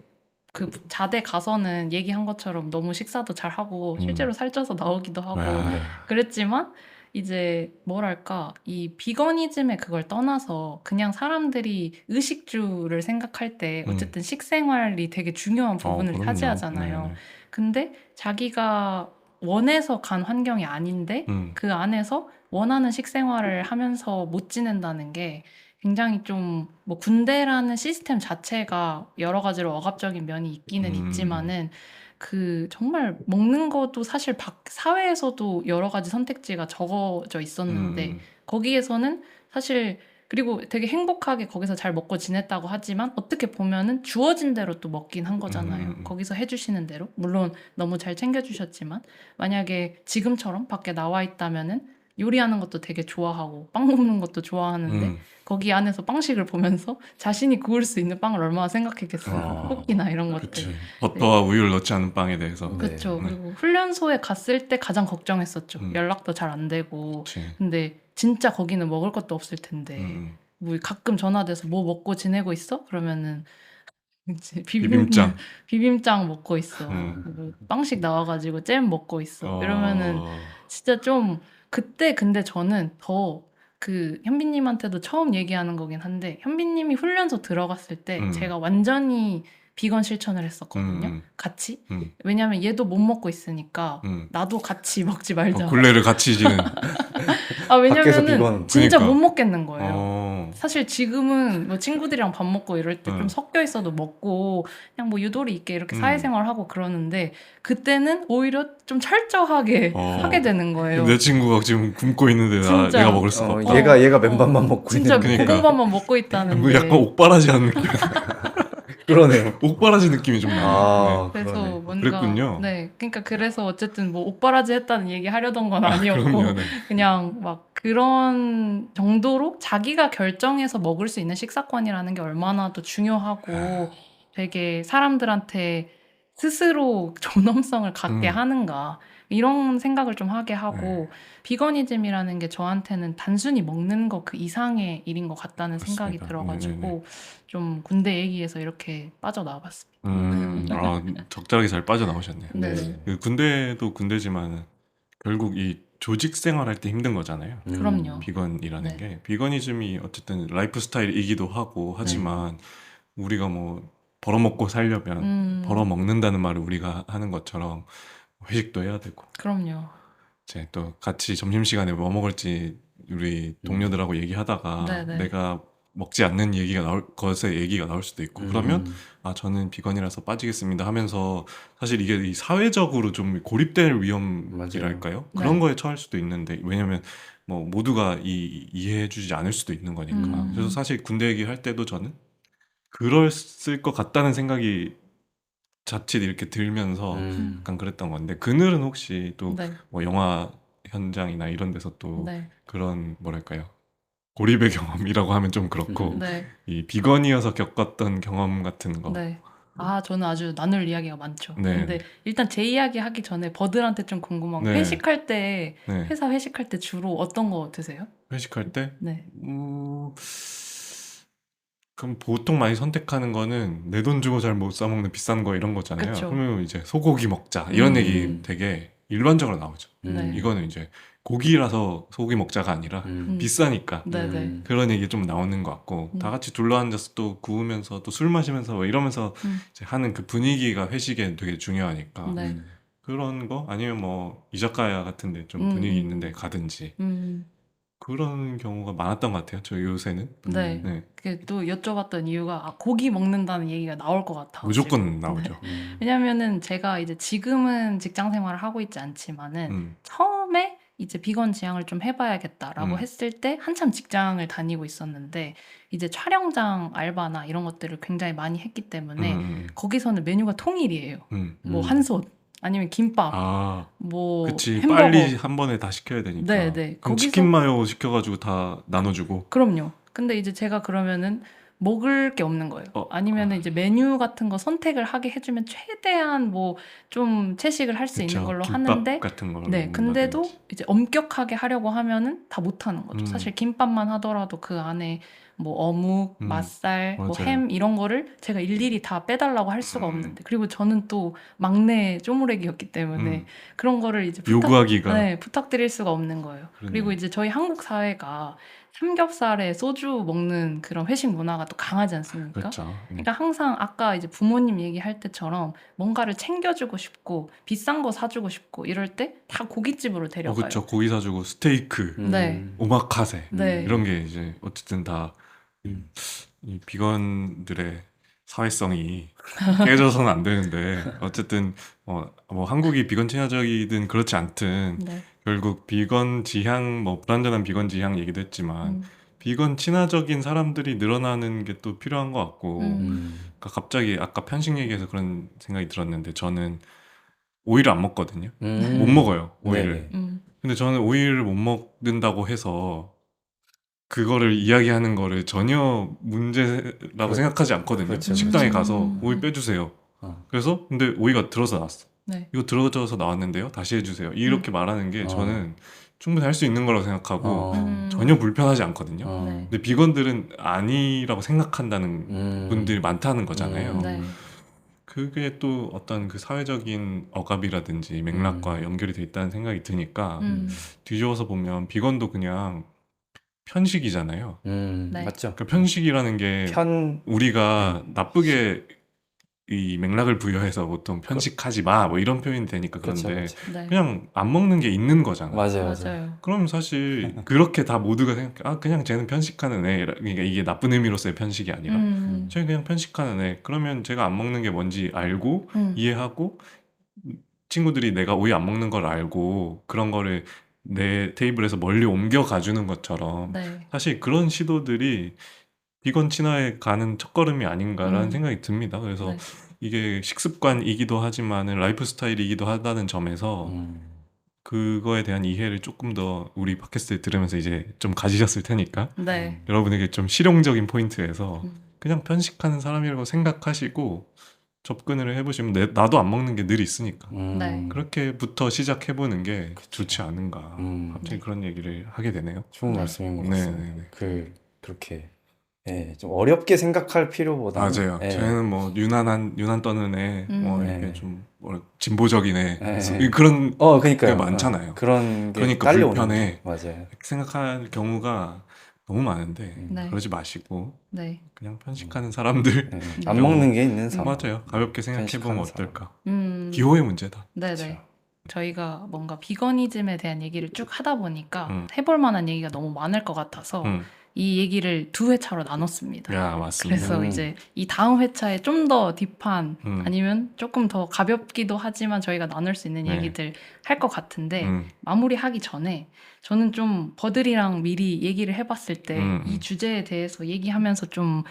그 자대 가서는 얘기한 것처럼 너무 식사도 잘 하고 실제로 살쪄서 나오기도 하고 아, 그랬지만 이제 뭐랄까 이 비거니즘의 그걸 떠나서 그냥 사람들이 의식주를 생각할 때 어쨌든 식생활이 되게 중요한 부분을 그럼요. 차지하잖아요. 네네. 근데 자기가 원해서 간 환경이 아닌데 그 안에서 원하는 식생활을 하면서 못 지낸다는 게 굉장히 좀 뭐 군대라는 시스템 자체가 여러 가지로 억압적인 면이 있기는 있지만은 그 정말 먹는 것도 사실 사회에서도 여러 가지 선택지가 적어져 있었는데 거기에서는 사실 그리고 되게 행복하게 거기서 잘 먹고 지냈다고 하지만 어떻게 보면은 주어진 대로 또 먹긴 한 거잖아요. 거기서 해주시는 대로. 물론 너무 잘 챙겨주셨지만 만약에 지금처럼 밖에 나와 있다면은 요리하는 것도 되게 좋아하고 빵 굽는 것도 좋아하는데 거기 안에서 빵식을 보면서 자신이 구울 수 있는 빵을 얼마나 생각했겠어요. 쿠키나 이런 것들. 그치. 버터와 우유를 넣지 않은 빵에 대해서. 네. 그렇죠. 그리고 훈련소에 갔을 때 가장 걱정했었죠. 연락도 잘 안 되고. 그치. 근데 진짜 거기는 먹을 것도 없을 텐데 뭐 가끔 전화돼서 뭐 먹고 지내고 있어? 그러면은 이제 비빔장 먹고 있어. 뭐 빵식 나와가지고 잼 먹고 있어. 이러면은 진짜 좀 그때 근데 저는 더 그 현빈님한테도 처음 얘기하는 거긴 한데 현빈님이 훈련소 들어갔을 때 제가 완전히 비건 실천을 했었거든요. 같이. 왜냐면 얘도 못 먹고 있으니까 나도 같이 먹지 말자. 굴레를 같이 지는. 밖에서 왜냐면은 비건. 진짜 그러니까. 못 먹겠는 거예요. 사실 지금은 뭐 친구들이랑 밥 먹고 이럴 때 좀 섞여 있어도 먹고 그냥 뭐 유도리 있게 이렇게 사회생활 하고 그러는데 그때는 오히려 좀 철저하게 하게 되는 거예요. 내 친구가 지금 굶고 있는데 진짜. 내가 먹을 수가 없다. 얘가 맨밥만 먹고 진짜 있는데. 그러니까. 볶음밥만 먹고 있다는데. 뭐 약간 옥바라지 하는 느낌. 그러네요. 옥바라지 느낌이 좀 나요. 그래서 그러네. 뭔가 그랬군요. 네, 그러니까 그래서 어쨌든 뭐 옥바라지 했다는 얘기 하려던 건 아니었고 그럼요, 네. 그냥 막 그런 정도로 자기가 결정해서 먹을 수 있는 식사권이라는 게 얼마나 또 중요하고 되게 사람들한테 스스로 존엄성을 갖게 하는가 이런 생각을 좀 하게 하고 비거니즘이라는 게 저한테는 단순히 먹는 거 그 이상의 일인 것 같다는 생각이 맞습니다. 들어가지고 네네네. 좀 군대 얘기에서 이렇게 빠져나와 봤습니다. 적절하게 잘 빠져나오셨네요. 네. 그 군대도 군대지만 결국 이 조직 생활할 때 힘든 거잖아요. 그럼요. 비건이라는 네. 게 비건이즘이 어쨌든 라이프 스타일이기도 하고 하지만 우리가 뭐 벌어먹고 살려면 벌어먹는다는 말을 우리가 하는 것처럼 회식도 해야 되고 그럼요. 이제 또 같이 점심시간에 뭐 먹을지 우리 동료들하고 얘기하다가 네네. 내가 먹지 않는 것의 얘기가 나올 수도 있고 그러면 저는 비건이라서 빠지겠습니다 하면서 사실 이게 이 사회적으로 좀 고립될 위험이랄까요? 그런 네. 거에 처할 수도 있는데 왜냐면 뭐 모두가 이해해주지 않을 수도 있는 거니까 그래서 사실 군대 얘기할 때도 저는 그랬을 것 같다는 생각이 자칫 이렇게 들면서 약간 그랬던 건데 그늘은 혹시 또 네. 뭐 영화 현장이나 이런 데서 또 네. 그런 뭐랄까요 고립의 경험이라고 하면 좀 그렇고 네. 이 비건이어서 겪었던 경험 같은 거 네. 저는 아주 나눌 이야기가 많죠. 네. 근데 일단 제 이야기 하기 전에 버들한테 좀 궁금한 거 네. 회식할 때, 네. 회사 회식할 때 주로 어떤 거 드세요? 회식할 때? 네. 그럼 보통 많이 선택하는 거는 내 돈 주고 잘 못 사 먹는 비싼 거 이런 거잖아요. 그쵸. 그러면 이제 소고기 먹자 이런 얘기 되게 일반적으로 나오죠. 네. 이거는 이제 고기라서 소고기 먹자가 아니라 비싸니까 네네. 그런 얘기 좀 나오는 것 같고 다 같이 둘러앉아서 또 구우면서 또 술 마시면서 뭐 이러면서 이제 하는 그 분위기가 회식에 되게 중요하니까 네. 그런 거 아니면 뭐 이자카야 같은데 좀 분위기 있는데 가든지 그런 경우가 많았던 것 같아요. 저 요새는 네. 네. 그 또 여쭤봤던 이유가 고기 먹는다는 얘기가 나올 것 같아. 무조건 나오죠. 왜냐면은 제가 이제 지금은 직장 생활을 하고 있지 않지만은 처음에 이제 비건 지향을 좀 해봐야겠다라고 했을 때 한참 직장을 다니고 있었는데 이제 촬영장 알바나 이런 것들을 굉장히 많이 했기 때문에 거기서는 메뉴가 통일이에요. 뭐 한솥 아니면 김밥, 아, 뭐 그치. 햄버거. 빨리 한 번에 다 시켜야 되니까. 네. 그럼 거기서- 치킨 마요 시켜가지고 다 나눠주고. 그럼요. 근데 이제 제가 그러면은 먹을 게 없는 거예요. 아니면은 이제 메뉴 같은 거 선택을 하게 해주면 최대한 뭐 좀 채식을 할 수 있는 그쵸. 걸로 김밥 하는데 같은 걸 네, 근데도 먹는다든지. 이제 엄격하게 하려고 하면은 다 못하는 거죠. 사실 김밥만 하더라도 그 안에 뭐 어묵, 맛살, 뭐 맞아요. 햄 이런 거를 제가 일일이 다 빼달라고 할 수가 없는데 그리고 저는 또 막내 쪼무레기였기 때문에 그런 거를 이제 요구하기가. 부탁드릴 수가 없는 거예요. 그러네요. 그리고 이제 저희 한국 사회가 삼겹살에 소주 먹는 그런 회식 문화가 또 강하지 않습니까? 그렇죠. 그러니까 항상 아까 이제 부모님 얘기할 때처럼 뭔가를 챙겨주고 싶고 비싼 거 사주고 싶고 이럴 때 다 고깃집으로 데려가요. 그렇죠. 고기 사주고 스테이크, 네. 오마카세 네. 이런 게 이제 어쨌든 다 이 비건들의 사회성이 깨져서는 안 되는데 어쨌든 뭐 한국이 비건 친화적이든 그렇지 않든 네. 결국 비건 지향 뭐 불완전한 비건 지향 얘기도 했지만 비건 친화적인 사람들이 늘어나는 게 또 필요한 것 같고 그러니까 갑자기 아까 편식 얘기해서 그런 생각이 들었는데 저는 오이를 안 먹거든요. 못 먹어요 오이를. 근데 저는 오이를 못 먹는다고 해서 그거를 이야기하는 거를 전혀 문제라고 생각하지 않거든요. 그렇죠, 식당에 그렇죠. 가서 오이 빼주세요. 그래서 근데 오이가 들어서 나왔어. 네. 이거 들어져서 나왔는데요. 다시 해주세요. 이렇게 말하는 게 저는 충분히 할 수 있는 거라고 생각하고 전혀 불편하지 않거든요. 네. 근데 비건들은 아니라고 생각한다는 분들이 많다는 거잖아요. 네. 그게 또 어떤 그 사회적인 억압이라든지 맥락과 연결이 돼 있다는 생각이 드니까 뒤집어서 보면 비건도 그냥 편식이잖아요. 네. 맞죠. 그러니까 편식이라는 게 우리가 나쁘게 이 맥락을 부여해서 보통 편식하지 마 뭐 이런 표현이 되니까 그런데 네. 그냥 안 먹는 게 있는 거잖아요. 맞아요. 그럼 사실 그렇게 다 모두가 생각해 그냥 쟤는 편식하는 애 그러니까 이게 나쁜 의미로서의 편식이 아니라 쟤 그냥 편식하는 애 그러면 제가 안 먹는 게 뭔지 알고 이해하고 친구들이 내가 오이 안 먹는 걸 알고 그런 거를 내 테이블에서 멀리 옮겨 가주는 것처럼 네. 사실 그런 시도들이 비건 친화에 가는 첫걸음이 아닌가라는 생각이 듭니다. 그래서 네. 이게 식습관이기도 하지만 라이프 스타일이기도 하다는 점에서 그거에 대한 이해를 조금 더 우리 팟캐스트 들으면서 이제 좀 가지셨을 테니까 네. 여러분에게 좀 실용적인 포인트에서 그냥 편식하는 사람이라고 생각하시고 접근을 해보시면 나도 안 먹는 게 늘 있으니까 네. 그렇게부터 시작해보는 게 좋지 않은가 갑자기 그런 얘기를 하게 되네요. 좋은 말씀인 것 같습니다. 네네네. 그렇게 좀 어렵게 생각할 필요보다는 맞아요. 저희는 뭐 유난 떠는 애, 뭐 이렇게 좀 진보적인 애 그런 게 그러니까요. 많잖아요. 그런 게 그러니까 딸려오는 불편해. 게. 맞아요. 생각할 경우가 너무 많은데 네. 그러지 마시고 네. 그냥 편식하는 사람들 안 먹는 게 있는 사람. 맞아요. 가볍게 생각해보면 편식하는 어떨까. 음. 기호의 문제다. 네네. 저희가 뭔가 비거니즘에 대한 얘기를 쭉 하다 보니까 해볼 만한 얘기가 너무 많을 것 같아서 이 얘기를 2회차로 나눴습니다. 야, 맞습니다. 그래서 이제 이 다음 회차에 좀 더 딥한 아니면 조금 더 가볍기도 하지만 저희가 나눌 수 있는 얘기들 할 것 같은데 마무리하기 전에 저는 좀 버들이랑 미리 얘기를 해봤을 때 이 주제에 대해서 얘기하면서 좀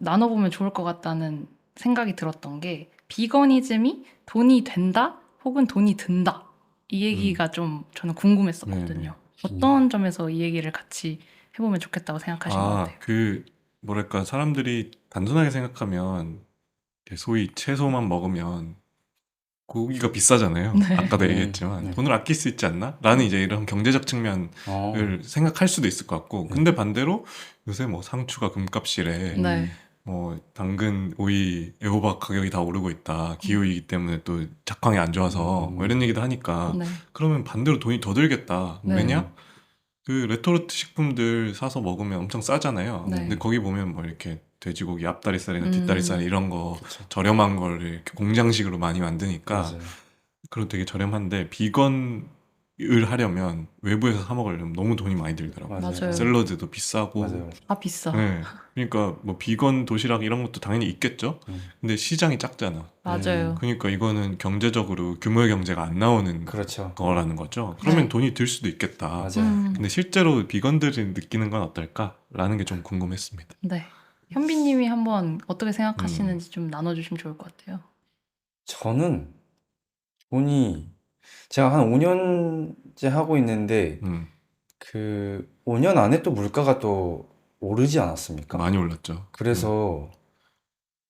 나눠보면 좋을 것 같다는 생각이 들었던 게 비거니즘이 돈이 된다 혹은 돈이 든다 이 얘기가 좀 저는 궁금했었거든요. 어떤 점에서 이 얘기를 같이 해보면 좋겠다고 생각하신 것 같아요. 뭐랄까 사람들이 단순하게 생각하면 소위 채소만 먹으면 고기가 비싸잖아요. 네. 아까도 얘기했지만 네. 돈을 아낄 수 있지 않나? 라는 이제 이런 경제적 측면을 어. 생각할 수도 있을 것 같고, 네. 근데 반대로 요새 뭐 상추가 금값이래, 네. 뭐 당근, 오이, 애호박 가격이 다 오르고 있다, 기후이기 때문에 또 작황이 안 좋아서 뭐 이런 얘기도 하니까 네. 그러면 반대로 돈이 더 들겠다. 네. 왜냐? 그 레토르트 식품들 사서 먹으면 엄청 싸잖아요. 네. 근데 거기 보면 뭐 이렇게 돼지고기 앞다리살이나 음. 뒷다리살 이런 거 그쵸. 저렴한 걸 이렇게 공장식으로 많이 만드니까 맞아요. 그리고 되게 저렴한데, 비건을 하려면 외부에서 사 먹으려면 너무 돈이 많이 들더라고요. 맞아요. 샐러드도 비싸고. 맞아요. 다 비싸. 네. 그러니까 뭐 비건 도시락 이런 것도 당연히 있겠죠. 근데 시장이 작잖아. 맞아요. 그러니까 이거는 경제적으로 규모의 경제가 안 나오는 그렇죠. 거라는 거죠. 그러면 네. 돈이 들 수도 있겠다. 맞아요. 근데 실제로 비건들이 느끼는 건 어떨까라는 게 좀 궁금했습니다. 네. 현빈님이 한번 어떻게 생각하시는지 좀 나눠주시면 좋을 것 같아요. 저는 돈이 제가 한 5년째 하고 있는데 음, 그 5년 안에 또 물가가 또 오르지 않았습니까? 많이 올랐죠. 그래서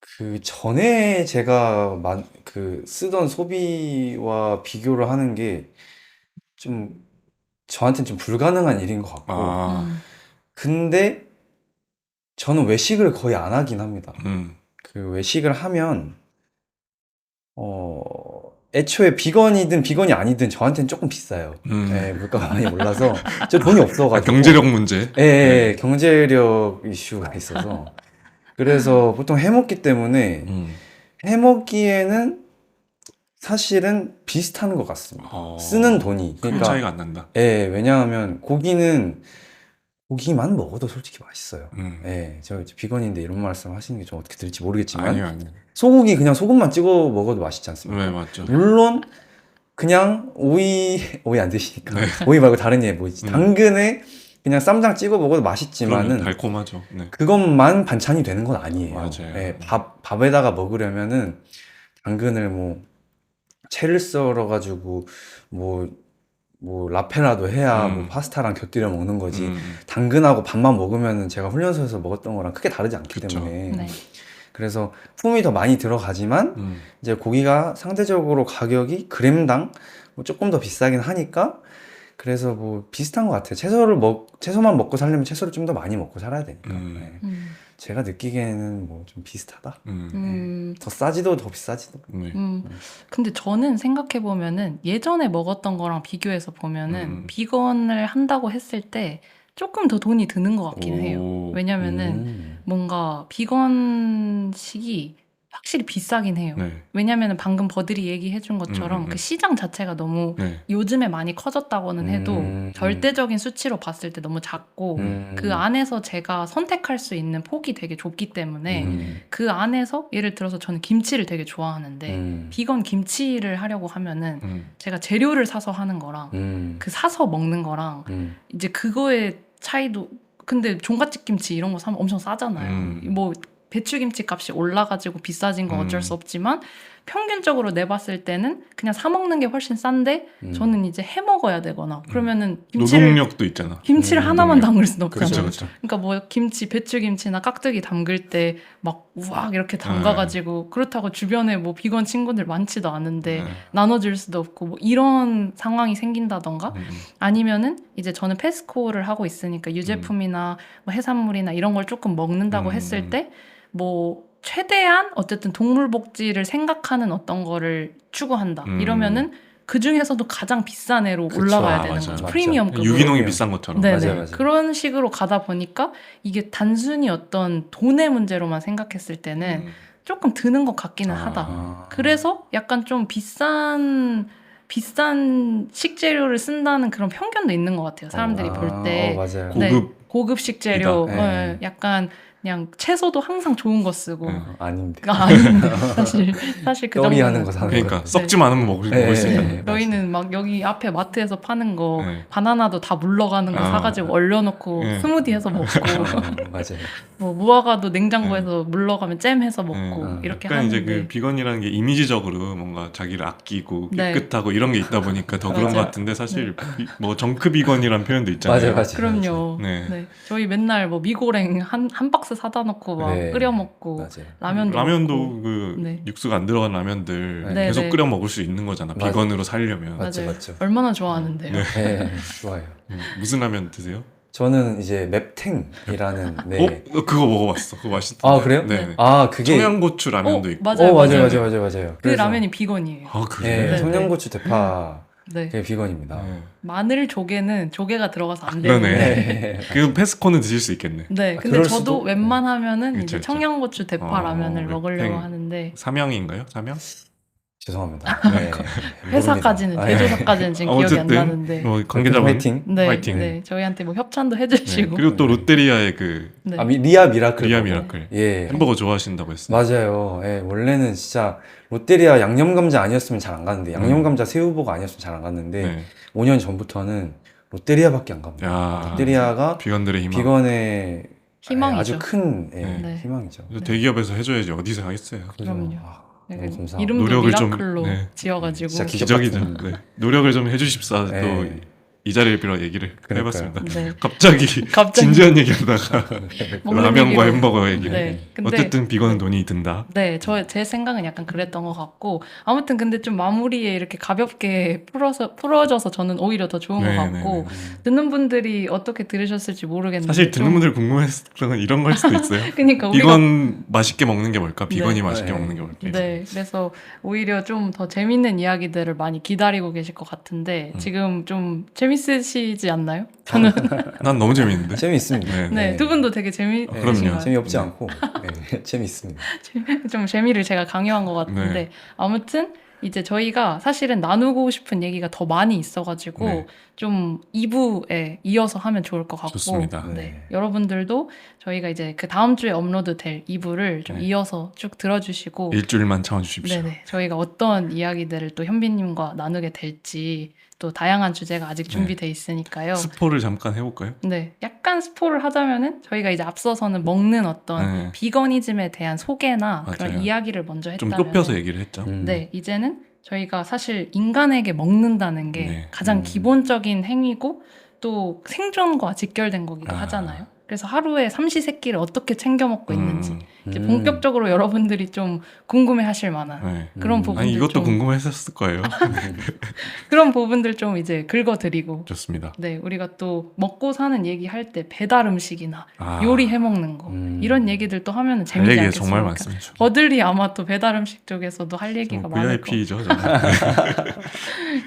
그 전에 제가 그 쓰던 소비와 비교를 하는 게 좀 저한테는 좀 불가능한 일인 것 같고, 아, 근데 저는 외식을 거의 안 하긴 합니다. 그 외식을 하면 애초에 비건이든 비건이 아니든 저한테는 조금 비싸요. 예, 물가가 많이 올라서 저 돈이 아, 없어가지고. 경제력 문제. 예, 예, 경제력 이슈가 있어서 그래서 보통 해먹기 때문에 해먹기에는 사실은 비슷한 것 같습니다. 쓰는 돈이. 큰 그러니까 차이가 안 난다. 예, 왜냐하면 고기만 먹어도 솔직히 맛있어요. 예, 저 이제 비건인데 이런 말씀 하시는 게 좀 어떻게 들릴지 모르겠지만 아니요. 소고기 그냥 소금만 찍어 먹어도 맛있지 않습니까? 네, 맞죠. 물론 그냥 오이 안 드시니까 네. 오이 말고 다른 예 뭐지 당근에 그냥 쌈장 찍어 먹어도 그러면 맛있지만은 달콤하죠. 네. 그것만 반찬이 되는 건 아니에요. 맞아요. 예, 밥에다가 먹으려면은 당근을 뭐 채를 썰어 가지고 뭐 라페라도 해야 뭐 파스타랑 곁들여 먹는 거지. 당근하고 밥만 먹으면은 제가 훈련소에서 먹었던 거랑 크게 다르지 않기 그쵸. 때문에 네. 그래서 품이 더 많이 들어가지만 이제 고기가 상대적으로 가격이 그램당 뭐 조금 더 비싸긴 하니까 그래서 뭐 비슷한 것 같아요. 채소만 먹고 살려면 채소를 좀 더 많이 먹고 살아야 되니까. 네. 제가 느끼기에는 뭐 좀 비슷하다. 더 싸지도 더 비싸지도. 네. 근데 저는 생각해 보면은 예전에 먹었던 거랑 비교해서 보면은 비건을 한다고 했을 때 조금 더 돈이 드는 것 같긴 해요. 왜냐면은 뭔가 비건식이 확실히 비싸긴 해요. 네. 왜냐면은 방금 버들이 얘기해준 것처럼 그 시장 자체가 너무 네. 요즘에 많이 커졌다고는 해도 절대적인 수치로 봤을 때 너무 작고 그 안에서 제가 선택할 수 있는 폭이 되게 좁기 때문에 그 안에서 예를 들어서 저는 김치를 되게 좋아하는데 비건 김치를 하려고 하면은 제가 재료를 사서 하는 거랑 그 사서 먹는 거랑 이제 그거의 차이도 근데 종갓집 김치 이런 거 사면 엄청 싸잖아요. 뭐 배추김치 값이 올라가지고 비싸진 건 어쩔 수 없지만 평균적으로 내봤을 때는 그냥 사 먹는 게 훨씬 싼데 저는 이제 해 먹어야 되거나 그러면은 노동력도 있잖아. 김치를 하나만 담글 수는 없잖아요. 그렇죠, 그렇죠. 그러니까 뭐 배추김치나 깍두기 담글 때 막 우악 이렇게 담가가지고 그렇다고 주변에 뭐 비건 친구들 많지도 않은데 나눠줄 수도 없고 뭐 이런 상황이 생긴다던가 아니면은 이제 저는 페스코를 하고 있으니까 유제품이나 뭐 해산물이나 이런 걸 조금 먹는다고 했을 때 뭐 최대한 어쨌든 동물 복지를 생각하는 어떤 거를 추구한다 이러면은 그 중에서도 가장 비싼 애로 그쵸. 올라가야 되는 맞아요. 거죠. 맞죠. 프리미엄급으로. 유기농이 비싼 것처럼. 네네. 맞아요, 맞아요. 그런 식으로 가다 보니까 이게 단순히 어떤 돈의 문제로만 생각했을 때는 조금 드는 것 같기는 하다. 그래서 약간 좀 비싼 식재료를 쓴다는 그런 편견도 있는 것 같아요. 사람들이 볼 때. 맞아요. 고급 식재료. 네. 네, 약간 그냥 채소도 항상 좋은 거 쓰고. 아닌데. 아닌데 사실 그 떡이 정도는. 하는 거 사는 그러니까 거. 썩지 않으면 먹을 수 있잖아요. 저희는 막 여기 앞에 마트에서 파는 거 네. 바나나도 다 물러가는 거 사가지고 얼려놓고 네. 스무디 해서 먹고 맞아요. 뭐 무화과도 냉장고에서 물러가면 잼 해서 먹고 이렇게 약간 이제 하는데 그 비건이라는 게 이미지적으로 뭔가 자기를 아끼고 네. 깨끗하고 이런 게 있다 보니까 더 그런 것 맞아요. 같은데 사실 뭐 정크 비건이라는 표현도 있잖아요. 맞아요. 그럼요. 네. 네. 저희 맨날 뭐 미고랭 한 박스 박스 사다 놓고 막 네. 끓여 먹고 맞아요. 라면도 라면도 먹고. 그 네. 육수가 안 들어간 라면들 네, 계속 네. 끓여 먹을 수 있는 거잖아. 맞아. 비건으로 살려면. 맞죠, 맞아요. 맞죠. 얼마나 좋아하는데요. 네. 네, 좋아요. 무슨 라면 드세요? 저는 이제 맵탱이라는 네. 그거 먹어봤어. 그거 맛있던데. 아, 그래요? 네. 아, 그게 청양고추 라면도 있고. 맞아요. 맞아요, 맞아요. 맞아요, 맞아요. 그 그래서- 라면이 비건이에요. 아, 그래? 네, 네, 청양고추 대파 네. 그게 비건입니다. 네. 마늘 조개는 조개가 들어가서 안 되는데. 그러네. 네. 그 페스코는 드실 수 있겠네. 네, 아, 근데 그럴 저도 수도? 웬만하면은 그쵸, 이제 그쵸. 청양고추 대파 라면을 맵탱. 먹으려고 하는데 삼양인가요? 삼양? 죄송합니다. 네. 회사까지는 모릅니다. 제조사까지는 지금 기억이 안 나는데. 뭐 관계자분 화이팅. 네, 화이팅. 네, 저희한테 뭐 협찬도 네. 해주시고. 그리고 또 롯데리아의 그 네. 아, 리아 미라클. 리아 버거. 미라클 예. 햄버거 좋아하신다고 했어요. 맞아요. 예, 원래는 진짜 롯데리아 양념 감자 아니었으면 잘 안 갔는데 양념 감자 새우버거 아니었으면 잘 안 갔는데 네. 5년 전부터는 롯데리아밖에 안 갑니다. 야, 롯데리아가 비건들의 희망. 비건의 희망이죠. 아주 큰 예, 네. 네. 희망이죠. 그래서 대기업에서 해줘야지 어디서 하겠어요. 그죠? 그럼요. 아, 네, 너무 감사합니다. 이름도 노력을 좀, 미라클로 네. 지어가지고. 진짜 기적이죠. 같은. 네. 노력을 좀 해주십사. 네. 또 이 자리를 빌어 얘기를 그러니까요. 해봤습니다. 네. 갑자기 갑자기 진지한 얘기하다가 먹는 라면과 얘기로. 햄버거 얘기를. 네. 근데 어쨌든 비건은 돈이 든다. 네, 제 생각은 약간 그랬던 것 같고 아무튼 근데 좀 마무리에 이렇게 가볍게 풀어져서 저는 오히려 더 좋은 네, 것 네, 같고 네. 듣는 분들이 어떻게 들으셨을지 모르겠는데 사실 듣는 좀- 분들 궁금했던 건 이런 걸 수도 있어요. 그러니까 우리가 비건 맛있게 먹는 게 뭘까? 비건이 네. 맛있게 네. 먹는 게 뭘까? 네, 그래서 오히려 좀 더 재밌는 이야기들을 많이 기다리고 계실 것 같은데 지금 좀 재밌으시지 않나요? 저는 난 너무 재밌는데. 재미있습니다. 네. 네, 두 분도 되게 네, 그럼요. 재미없지 않고 네, 재미있습니다. 좀 재미를 제가 강요한 것 같은데 네. 아무튼 이제 저희가 사실은 나누고 싶은 얘기가 더 많이 있어가지고 네. 좀 2부에 이어서 하면 좋을 것 같고 좋습니다. 네. 네. 여러분들도 저희가 이제 그 다음 주에 업로드 될 2부를 좀 네. 이어서 쭉 들어주시고 일주일만 참아주십시오. 네네 저희가 어떤 이야기들을 또 현빈님과 나누게 될지 또 다양한 주제가 아직 네. 준비돼 있으니까요. 스포를 잠깐 해볼까요? 네, 약간 스포를 하자면은 저희가 이제 앞서서는 먹는 어떤 네. 비거니즘에 대한 소개나 그런 맞아요. 이야기를 먼저 좀 했다면 좁혀서 얘기를 했죠. 네, 이제는 저희가 사실 인간에게 먹는다는 게 네. 가장 기본적인 행위고 또 생존과 직결된 거기도 아. 하잖아요. 그래서 하루에 삼시세끼를 어떻게 챙겨 먹고 있는지 이제 음. 본격적으로 여러분들이 좀 궁금해하실 만한 네. 그런 부분들 아니 이것도 좀 궁금했었을 거예요. 그런 부분들 좀 이제 긁어드리고 좋습니다. 네, 우리가 또 먹고 사는 얘기할 때 배달 음식이나 아, 요리해 먹는 거 이런 얘기들 또 하면은 할 재미지 얘기가 않겠습니까? 정말 많습니다. 버들이 아마 또 배달 음식 쪽에서도 할 얘기가 많을 거 VIP죠. 저는.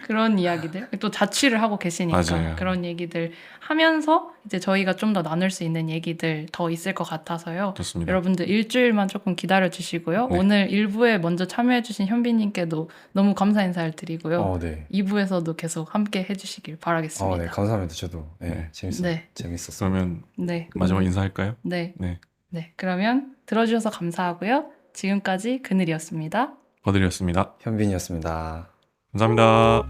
그런 이야기들 또 자취를 하고 계시니까 맞아요. 그런 얘기들 하면서 이제 저희가 좀 더 나눌 수 있는 얘기들 더 있을 것 같아서요. 좋습니다. 여러분들 일주일만 조금 기다려 주시고요. 네. 오늘 1부에 먼저 참여해 주신 현빈님께도 너무 감사 인사를 드리고요. 네. 2부에서도 계속 함께 해주시길 바라겠습니다. 네, 감사합니다. 저도 네. 네. 재밌었어요. 그러면 네. 마지막 인사할까요? 네. 네. 네. 그러면 들어주셔서 감사하고요. 지금까지 그늘이었습니다. 버들이었습니다. 현빈이었습니다. 감사합니다.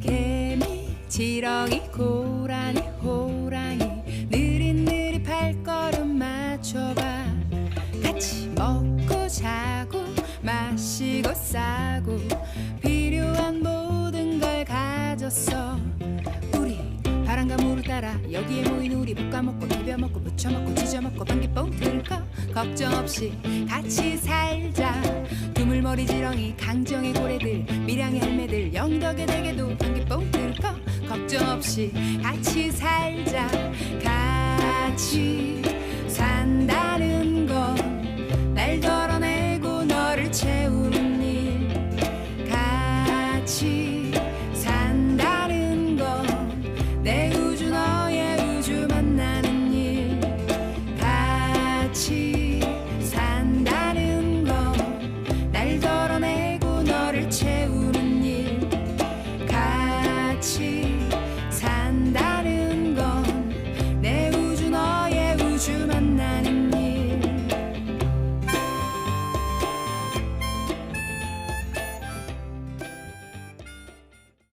개미, 지렁이, 고라니, 호랑이 느릿느릿 발걸음 맞춰봐. 같이 먹고 자고 마시고 싸고 필요한 모든 걸 가졌어. 우리 바람과 물을 따라 여기에 모인 우리 볶아먹고 비벼먹고 부쳐먹고 찢어먹고 반기뽕 들고 걱정 없이 같이 살자. 두물머리 지렁이 강정의 고래들 밀양의 할매들 영덕의 대게도 반기뽕 들고 걱정 없이 같이 살자. 같이